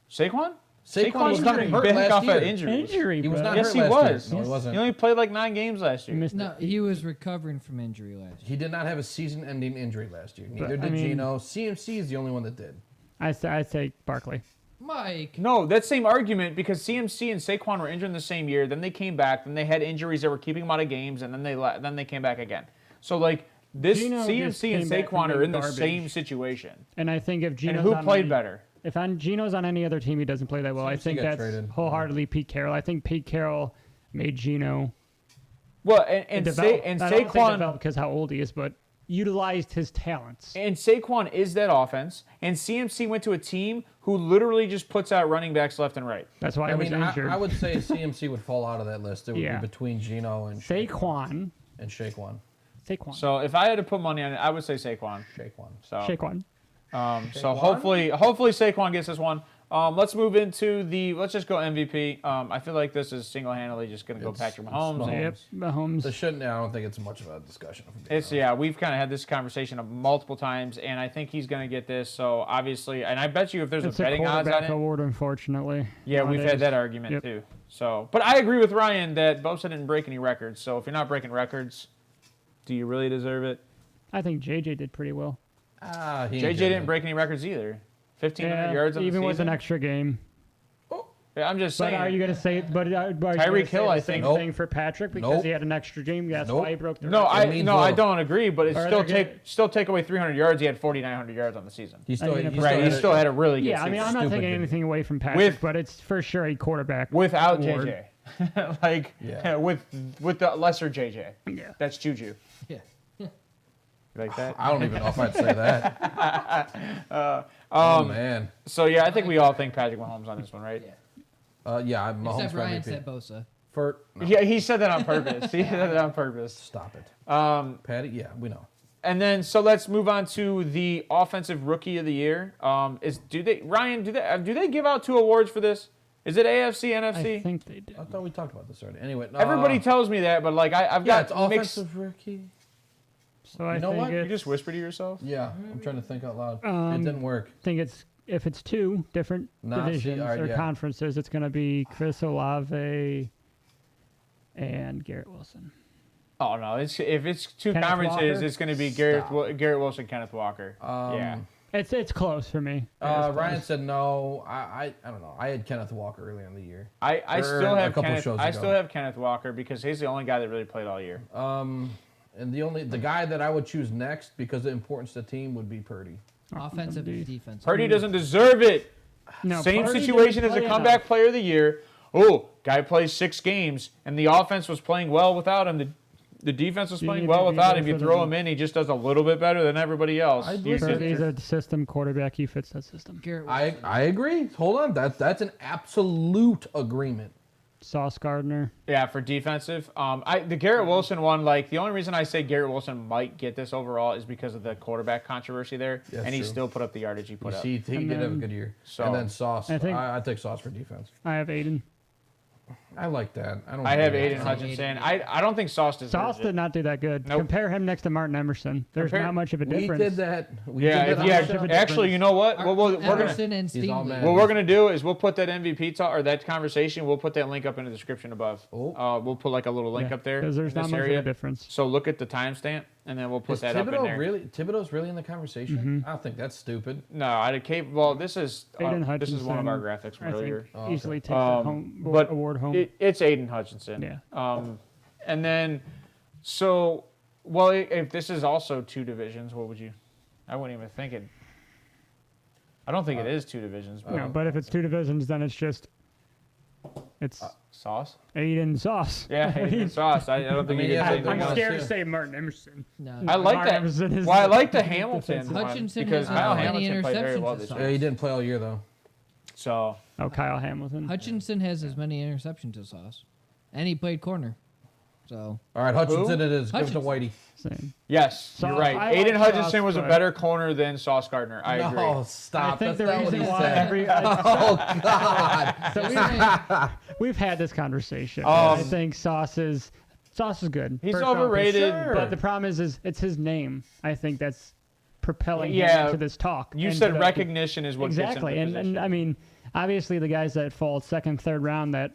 Saquon? Saquon was coming hurt back last off year. of injuries. Injury, He was bro. not Yes, hurt he last was. year. No, he He wasn't. only played like 9 games last He year. missed No, it. he was recovering from injury last year. He did not have a season-ending injury last year. Neither I did mean- Gino. CMC is the only one that did. I say Barkley. Mike, No, that same argument because CMC and Saquon were injured in the same year. Then they came back. Then they had injuries that were keeping them out of games, and then they came back again. So like this, Gino just CMC and came back from Saquon are being in the garbage. same situation. And I think if Gino's And who on played any- better? If Gino's on any other team, he doesn't play that well. I CMC think got that's traded. wholeheartedly Pete Carroll. I think Pete Carroll made Gino Well, and develop. I don't think Saquon. develop because how old he is, but utilized his talents. And Saquon is that offense. And CMC went to a team who literally just puts out running backs left and right. That's why I he was mean, injured. I would say CMC would fall out of that list. It would Yeah. be between Geno and Saquon. and Shaquan. Saquon. So if I had to put money on it, I would say Saquon. Shaquan. So Saquon. So hopefully Saquon gets this one. Let's move into let's just go MVP. I feel like this is single-handedly just going to go Patrick Mahomes. Mahomes. Yep, Mahomes. I don't think it's much of a discussion. We've kind of had this conversation multiple times, and I think he's going to get this. So obviously, and I bet you if there's It's a a betting odds on quarterback it, award, unfortunately. yeah, we've had that argument Yep. too. So, but I agree with Ryan that Bosa didn't break any records. So if you're not breaking records, do you really deserve it? I think JJ did pretty well. JJ didn't break any records either. 1,500 yards on the even season. with an extra game. Yeah, I'm just But saying. are you going to say? But are you gonna Tyreek say Hill, the I same think. thing for Patrick because Nope. he had an extra game. That's Nope. why he broke the No, record. means I little. don't agree. But it's Or still they're still take away 300 yards. He had 4,900 yards on the season. He still, I mean, he Right, he had still had a really good Yeah, I season. mean, I'm not Stupid, taking didn't he? anything away from Patrick, With- but it's for sure a quarterback. Without award. JJ, like Yeah. with the lesser JJ. Yeah. That's Juju. Yeah. You like that? I don't even know if I'd say that. Oh man. So yeah, I think we all think Patrick Mahomes on this one, right? Yeah, I'm Mahomes Except for Ryan MVP. said Bosa. No, Yeah, he said that on purpose. He said that on purpose. stop it. Patty, yeah, we know. And then so let's move on to the offensive rookie of the year. Do they give out 2 awards for this? Is it AFC, NFC? I think they did. I thought we talked about this already. Anyway, Everybody tells me that, but like I've yeah, got it's mixed. offensive rookie. So I You know think what? You it's, just whisper to yourself. Yeah, I'm trying to think out loud. It didn't work. think it's if it's 2 different Nah, see, divisions all right, or yeah. conferences, it's going to be Chris Olave and Garrett Wilson. Oh no! If it's 2 Kenneth conferences, Walker? it's going to be Stop. Garrett Wilson, Kenneth Walker. Yeah. It's close for me. Ryan said no. I don't know. I had Kenneth Walker early in the year. I Or still a have couple Kenneth. shows I ago. still have Kenneth Walker because he's the only guy that really played all year. And the guy that I would choose next because of the importance to the team would be Purdy. Offensive, Indeed. defensive. Purdy doesn't deserve it. No, Same Purdy situation didn't as a play comeback enough. player of the year. Oh, guy plays 6 games, and the offense was playing well without him. The defense was You playing need well to be without there him. You for throw them. him in, he just does a little bit better than everybody else. Purdy's a system quarterback. He fits that system. Garrett Wilson. I agree. Hold on. That's an absolute agreement. Sauce Gardner. Yeah, for defensive. The Garrett Wilson one, like the only reason I say Garrett Wilson might get this overall is because of the quarterback controversy there, That's and he true. still put up the yardage he put up. He did have a then- good year. So- and then Sauce. I think- I take Sauce for defense. I have Aiden. I like that. I have hate Aiden that. Hutchinson. I don't think Sauce deserves Sauce it. did not do that good. Nope. Compare him next to Martin Emerson. There's Compare- not much of a We difference. did that. We Yeah, did that yeah. on the show. Actually, you know what? We're gonna Emerson and He's all Stingley. mad. what we're gonna do is we'll put that MVP talk or that conversation. We'll put that link up in the description above. Oh. We'll put like a little link Yeah, up there because there's in not this much area. of a difference. So look at the timestamp, and then we'll put Is that up in there. Thibodeau's really in the conversation? Mm-hmm. I don't think that's stupid. No, well, this is Aiden this is one of our Hutchinson, graphics from I think earlier. easily takes the home but award home. It's Aiden Hutchinson. Yeah. And then, so, well, if this is also 2 divisions, what would you? I wouldn't even think it. I don't think it is 2 divisions. But no, but if it's 2 divisions, then it's Sauce. Aiden Sauce. Yeah, Aiden Sauce. I don't think I mean, you yeah, can say they I'm anything else. scared to too. say Martin Emerson. No. I like Martin that. Emerson is Well, I the- like the Hamilton one Hutchinson because has Kyle many Hamilton played very interceptions well as this well. year. Yeah, he didn't play all year though. So Oh, Kyle Hamilton. Hutchinson has as many interceptions as Sauce. And he played corner. So, All right, Hutchinson Who? it is. Give it to Hutchinson. Whitey. Same. yes, you're Sauce- right. I Aiden like Hutchinson Sauce, was a but- better corner than Sauce Gardner. I agree. No, stop. I think That's the not what reason he why said. Oh God. we've had this conversation. I Um, think Sauce is good. He's First round pick. overrated. Sure. But the problem is it's his name. I think that's propelling Yeah, him into this talk. You and said to the- recognition is what exactly, gets him and I mean, obviously the guys that fall second, third round that,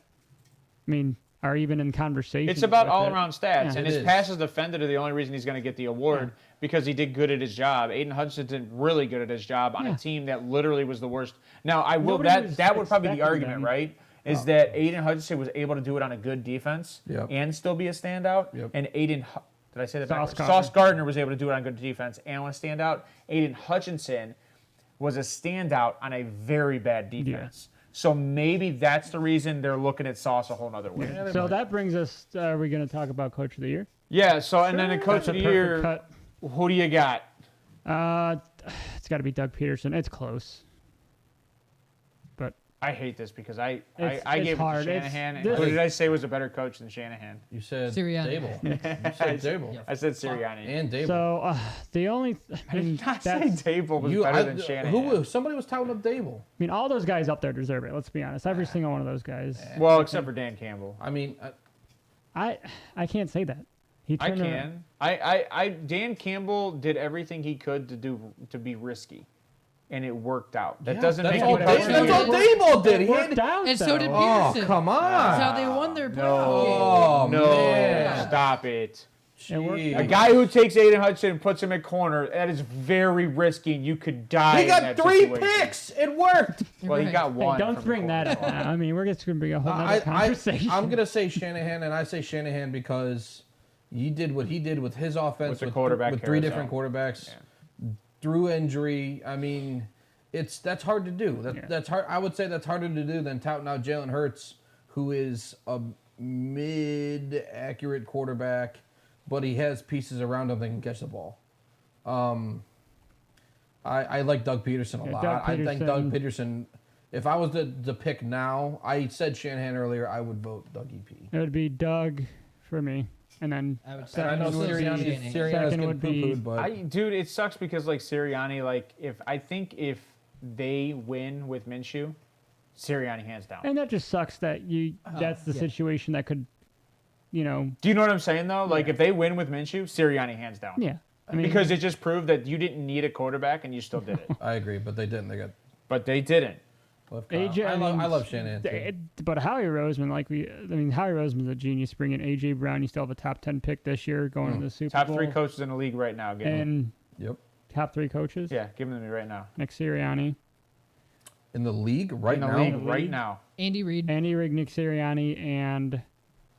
I mean, are even in conversation. It's about with all it. around stats, Yeah. and It his is. passes defended are the only reason he's going to get the award because he did good at his job. Aiden Hutchinson did really good at his job on Yeah. a team that literally was the worst. Now, I will Nobody was that would probably be the expecting argument, them. right? Is that Aiden Hutchinson was able to do it on a good defense Yep. and still be a standout, Yep. and did I say that Sauce backwards? Gardner. Sauce Gardner was able to do it on good defense and want to stand out. Aiden Hutchinson was a standout on a very bad defense. So maybe that's the reason they're looking at Sauce a whole nother way. So that brings us. Are we going to talk about Coach of the Year? Yeah. So and then the coach That's of a the perfect year. cut. Who do you got? It's got to be Doug Peterson. It's close. But I hate this because I It's gave hard. it to It's- Shanahan. this- Who did I say was a better coach than Shanahan? You said Sirianni. Dable. You said Dable. I said Sirianni. And Dable. so the only, I did not say Dable was You- better I- than Shanahan. Who? Somebody was touting up Dable. I mean, all those guys up there deserve it. Let's be honest. Every single one of those guys. Well, except for Dan Campbell. I mean, I can't say that. He I turned around- can. Dan Campbell did everything he could to be risky, and it worked out. That doesn't that's make all you Dable, coaching. that's all Dable did. He Worked had, out, And so though. did oh, Peterson. come on. That's how they won their playoff Oh, No, man. stop it. It worked Jeez. A guy who takes Aiden Hudson and puts him at corner, that is very risky, and you could die. He in got that 3 situation. picks. It worked. Well, he Right. got Hey, one. don't from the bring that corner. up now. I mean, we're just going to be a whole other conversation. I'm going to say Shanahan, and I say Shanahan because he did what he did with his offense With the quarterback with 3 carousel. different quarterbacks through injury. I mean, that's hard to do. That's hard. I would say that's harder to do than touting out Jalen Hurts, who is a mid-accurate quarterback, but he has pieces around him that can catch the ball. I like Doug Peterson a lot. I think Doug Peterson. If I was to pick now, I said Shanahan earlier. I would vote Doug EP. It would be Doug for me. And then I would And I second know would be Sirianni's Shanahan. Second getting would be- poo-pooed, but Dude, it sucks because like Sirianni, like I think if they win with Minshew, Sirianni hands down. And that just sucks that that's the yeah. situation that could, you know, Do you know what I'm saying though? Like if they win with Minshew, Sirianni hands down. yeah. I mean, Because it just proved that you didn't need a quarterback and you still did it. I agree. But they didn't. They got But they didn't. left. AJ, I love Shanahan too. But Howie Roseman, Howie Roseman's a genius bringing AJ Brown. You still have a top 10 pick this year going to the Super Top Bowl. 3 coaches in the league right now. Give them. And Yep. top 3 coaches. Yeah, give them to me right now. Nick Sirianni, In the league right in the now. league right now. Andy Reid. Andy Reid, Nick Sirianni, and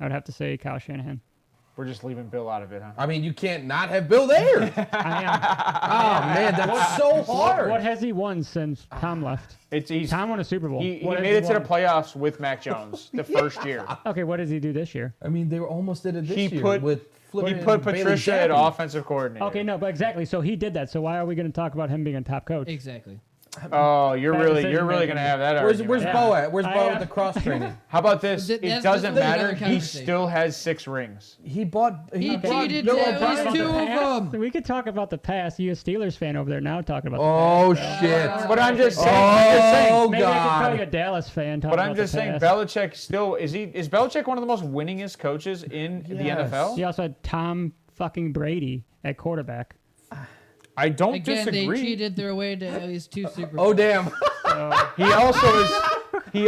I would have to say Kyle Shanahan. We're just leaving Bill out of it, huh? I mean, you can't not have Bill there. I am. Oh man, that's so hard. What has he won since Tom left? He's Tom won a Super Bowl. he What has made it to the won? playoffs with Mac Jones the first year. Okay, what does he do this year? I mean, they were almost did it this He year put with he flipping put Bailey Patricia at Zappi. offensive coordinator. Okay, no, but exactly. So he did that. So why are we going to talk about him being a top coach? Exactly. Oh, you're Bad really decision gonna making. have that Where's argument. Bo at? Where's I, Bo with the cross training? How about this? Th- It that's- doesn't that's matter. another He conversation. still has 6 rings. He brought cheated Bill at O'Brien. least 2 of them. We could talk about the past. You a Steelers fan over there now talking about Oh the past. shit! But I'm just saying. Oh Maybe I could call you god! a Dallas fan talking But about I'm just the saying, past. Belichick still is Belichick one of the most winningest coaches in the Yes. NFL? He also had Tom fucking Brady at quarterback. I don't Again, they disagree. cheated their way to at least 2 Super Bowls. Oh damn! He's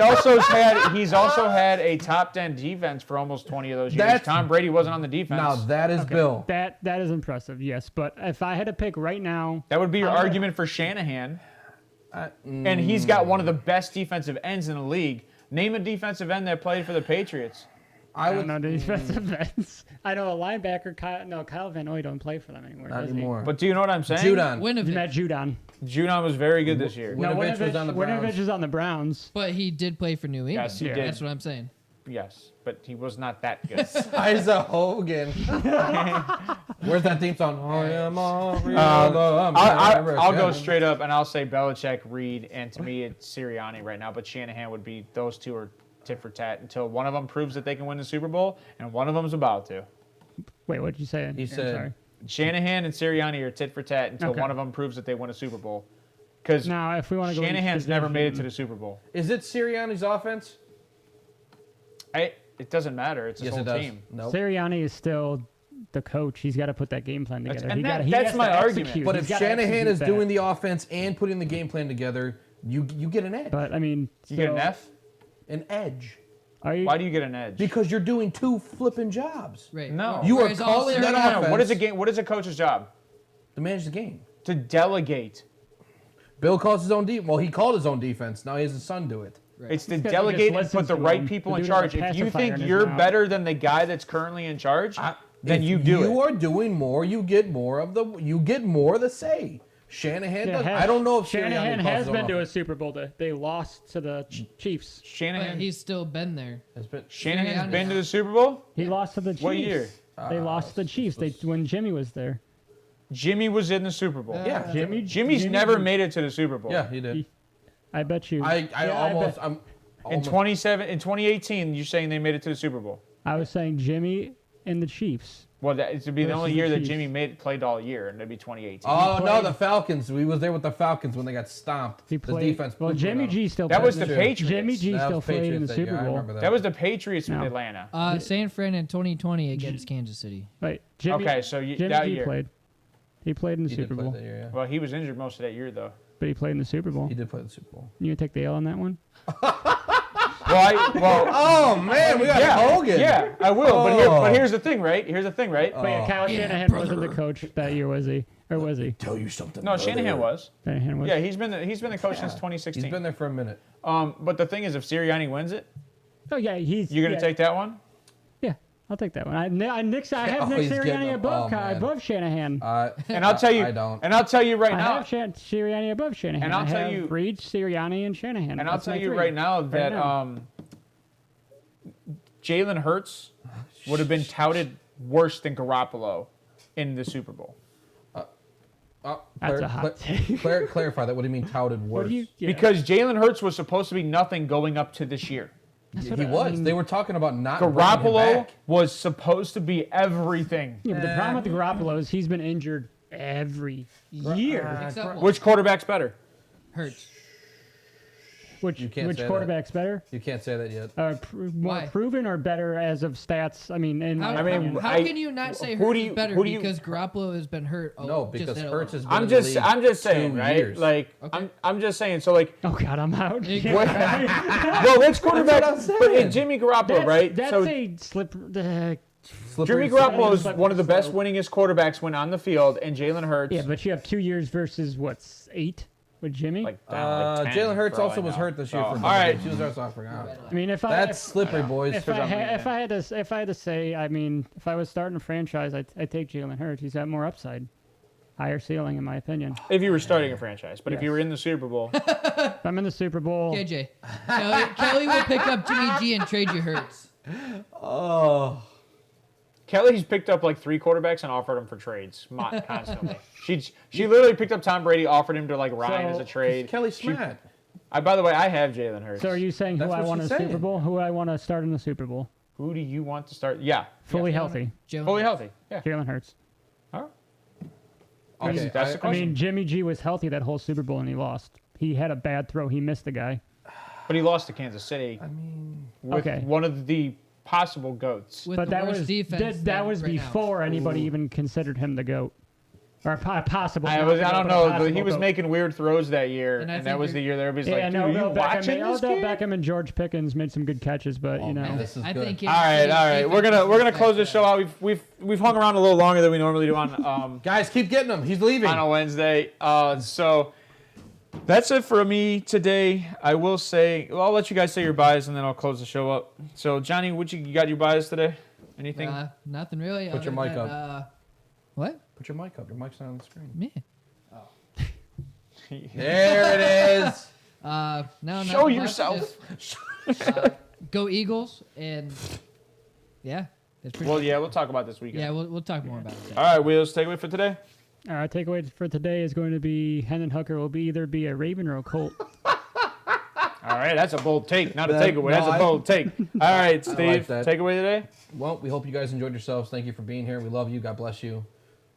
also had a top 10 defense for almost 20 of those years. That's- Tom Brady wasn't on the defense. Now that is Bill. That is impressive, yes. But if I had to pick right now, That would be your I'm gonna- argument for Shanahan. And he's got one of the best defensive ends in the league. Name a defensive end that played for the Patriots. I don't know defensive ends. I know a linebacker. Kyle Van Noy don't play for them anymore. Not does anymore. But do you know what I'm saying? Judon. He? Winovich. Matt Judon. Judon was very good this year. No, Winovich was on the Browns. Winovich is on the Browns. But he did play for New England. Yes, he did. That's what I'm saying. Yes, but he was not that good. Isa Hogan. Where's that theme song? I am I'll go straight up and I'll say Belichick, Reed, and to me it's Sirianni right now. But Shanahan would be, those two are tit for tat until one of them proves that they can win the Super Bowl and one of them's about to. Wait, what did you say? He I'm said- sorry. Shanahan and Sirianni are tit for tat until Okay. one of them proves that they win a Super Bowl. Because Now, if we want to go, Shanahan's never made it to the Super Bowl. Is it Sirianni's offense? It doesn't matter. It's his Yes, whole it does. team. Nope. Sirianni is still the coach. He's got to put that game plan together. and He that- gotta- he that's has my to argument. execute. But He's if gotta Shanahan execute is that. doing the offense and putting the game plan together, you get an edge. But I mean, You get an so- F? An edge. Are you? Why do you get an edge? Because you're doing 2 flipping jobs. Right. No. You are Whereas all calling that Sirianni- offense. What is a coach's job? To manage the game. To delegate. Bill calls his own defense. Well, he called his own defense. Now he has his son do it. Right. It's to Because he delegate just and put listens the to right him. people The in dude has a charge. If you pacifier think in his you're mouth. better than the guy that's currently in charge, then If you do You it. are doing more. You get more of the say. Shanahan does. I don't know if Shanahan Sirianni has calls his been own to a offense. Super Bowl. They lost to the Chiefs. But Shanahan. he's still been there. Has been- Shanahan's Sirianni. been to the Super Bowl. He lost to the Chiefs. What year? They lost to the Chiefs. When Jimmy was there. Jimmy was in the Super Bowl. Yeah. Jimmy's never made it to the Super Bowl. Yeah, he did. I bet you. I'm In almost 2018, you're saying they made it to the Super Bowl. I was saying Jimmy and the Chiefs. Well, it would be the Versus only the year that Chiefs. Jimmy played all year, and it'd be 2018. Oh no, the Falcons. We was there with the Falcons when they got stomped. He The played. defense. Well, put Jimmy on G them. still. That played was in the True. Patriots. Jimmy G That still was played in Patriots the that year. Super I Bowl. remember that. That was the Patriots with No. Atlanta. San Fran in 2020 against Kansas City. Right. Jimmy, Okay, so Jimmy that G year. played. He played in the He Super did play Bowl, that year, yeah. Well, he was injured most of that year, though. but he played in the Super Bowl. He did play the Super Bowl. You gonna take the L on that one? Oh man, we got Hogan. Yeah, I will. But here's the thing, right? Here's the thing, right? But yeah, Kyle Shanahan wasn't the coach that year, was he? Or was he? Tell you something. No, Shanahan was. Shanahan was. Yeah, he's been the coach since He's 2016. been there for a minute. But the thing is, if Sirianni wins it, Oh yeah, he's. you're gonna yeah, take that one. Yeah, I'll take that one. I have Nick he's Sirianni getting above man. above Shanahan. And I'll tell you, I don't. and I'll tell you right I now, have Sirianni above Shanahan. And I'll I tell have you- Reed, Sirianni, and Shanahan. and I'll That's tell my you three. right now that now. Jalen Hurts would have been touted worse than Garoppolo in the Super Bowl. That's a hot take. Clarify that. What do you mean touted What worse? do you? Yeah. Because Jalen Hurts was supposed to be nothing going up to this year. He what I was. mean. They were talking about not bringing him Garoppolo back. was supposed to be everything. Yeah, but the problem with the Garoppolo is he's been injured every year. Except one. Which quarterback's better? Hurts. Which You can't which say that. quarterback's better? You can't say that yet. More Why? proven or better as of stats? I mean, in How, my mean, opinion. how can you not say who Hurts do you- is better who do you- because Garoppolo has been hurt? No, because just Hurts has been I'm in the just league saying, 2 right? years. Like Okay. I'm just saying. So like, Oh God, I'm out. well, which quarterback? That's what I'm But saying. Jimmy Garoppolo, That's, right? That's So a slip. Slippery Jimmy Garoppolo is slope. one of the best winningest quarterbacks when on the field, and Jalen Hurts. Yeah, but you have 2 years versus what 8 with Jimmy. like 10 Jalen Hurts for all also I was know. hurt this year. Oh, For all right. He was hurt, so I forgot. I mean, if That's slippery, boys. if I had to say, I mean, if I was starting a franchise, I'd take Jalen Hurts. He's got more upside, higher ceiling, in my opinion. If you were starting a franchise, but if Yes. you were in the Super Bowl, If I'm in the Super Bowl, KJ. Kelly will pick up Jimmy G and trade you Hurts. Oh, Kelly's picked up like 3 quarterbacks and offered them for trades constantly. She literally picked up Tom Brady, offered him to like Ryan So- as a trade. Kelly She- Smart. By the way, I have Jalen Hurts. so are you saying who That's I what want in she's the Super saying. Bowl? Who I want to start in the Super Bowl? Who do you want to start? Yeah, Fully healthy, Jalen fully Hurts. healthy. Yeah. Jalen Hurts. All right. Okay, That's the I question. mean, Jimmy G was healthy that whole Super Bowl and he lost. He had a bad throw. He missed the guy. But he lost to Kansas City I mean, with Okay. one of the possible goats. With But the that worst was defense. that than was right now. before anybody even considered him the GOAT. Or possible. I not don't the GOAT, but a know, but possible he was GOAT. making weird throws that year, And I and think that was you're- the year that everybody's Yeah, like, no, dude, are you Odell watching this Odell kid? Beckham and George Pickens made some good catches, but you know. man, this is I good. think All right. We're gonna close this show out. We've hung around a little longer than we normally do on Guys, keep getting him. He's leaving. on a Wednesday. So that's it for me today. I will say, well, I'll let you guys say your buys and then I'll close the show up. So Johnny, you got your buys today? Anything? Nothing really. Put your other mic than, up. What? Put your mic up. Your mic's not on the screen. Me? There it is. No, Show nothing much, yourself. just, go Eagles and yeah, that's pretty. Well, yeah, we'll talk about this weekend. yeah, we'll talk more about it. All right, Wheels, takeaway for today. Our takeaway for today is going to be Hendon Hooker will either be a Raven or a Colt. All right, that's a bold take, not a That- takeaway. no, That's a bold take. All right, Steve, that. takeaway today. Well, we hope you guys enjoyed yourselves. Thank you for being here. We love you. God bless you.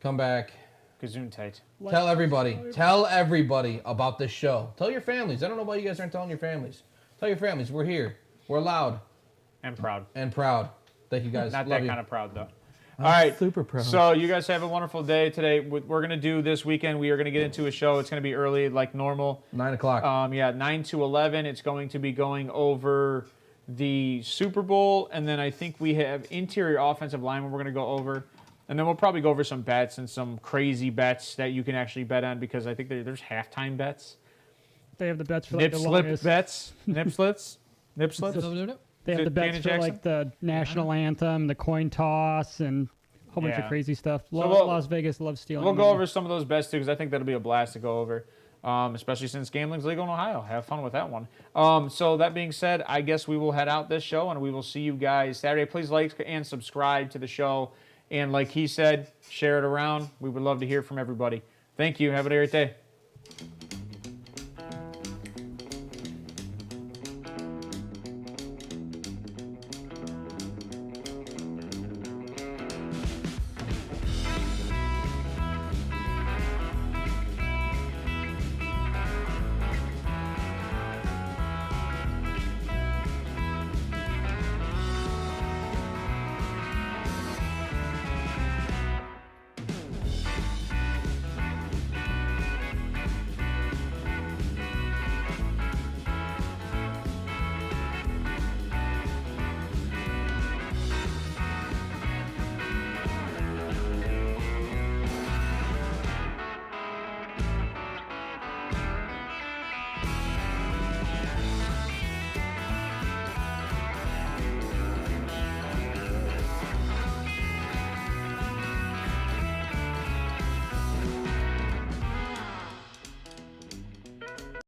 Come back. Gesundheit. Tell everybody. Tell everybody about this show. Tell your families. I don't know why you guys aren't telling your families. Tell your families. We're here. We're loud And proud. and proud. Thank you guys. Not love that you. kind of proud, though. All right. super proud. So you guys have a wonderful day today. What we're going to do this weekend, we are going to get into a show. It's going to be early like normal. 9 o'clock. 9 to 11. It's going to be going over the Super Bowl. And then I think we have interior offensive linemen we're going to go over. And then we'll probably go over some bets and some crazy bets that you can actually bet on because I think there's halftime bets. They have the bets for like Nip the slip longest. bets. Nip slits. Nip slips. They have Is the it bets Janet for Jackson? like the national anthem, the coin toss, and a whole bunch Yeah. of crazy stuff. we'll- Las Vegas loves stealing. We'll go money. over some of those bets too because I think that'll be a blast to go over, especially since gambling's legal in Ohio. Have fun with that one. So that being said, I guess we will head out this show and we will see you guys Saturday. Please like and subscribe to the show. And like he said, share it around. We would love to hear from everybody. Thank you. Have a great day.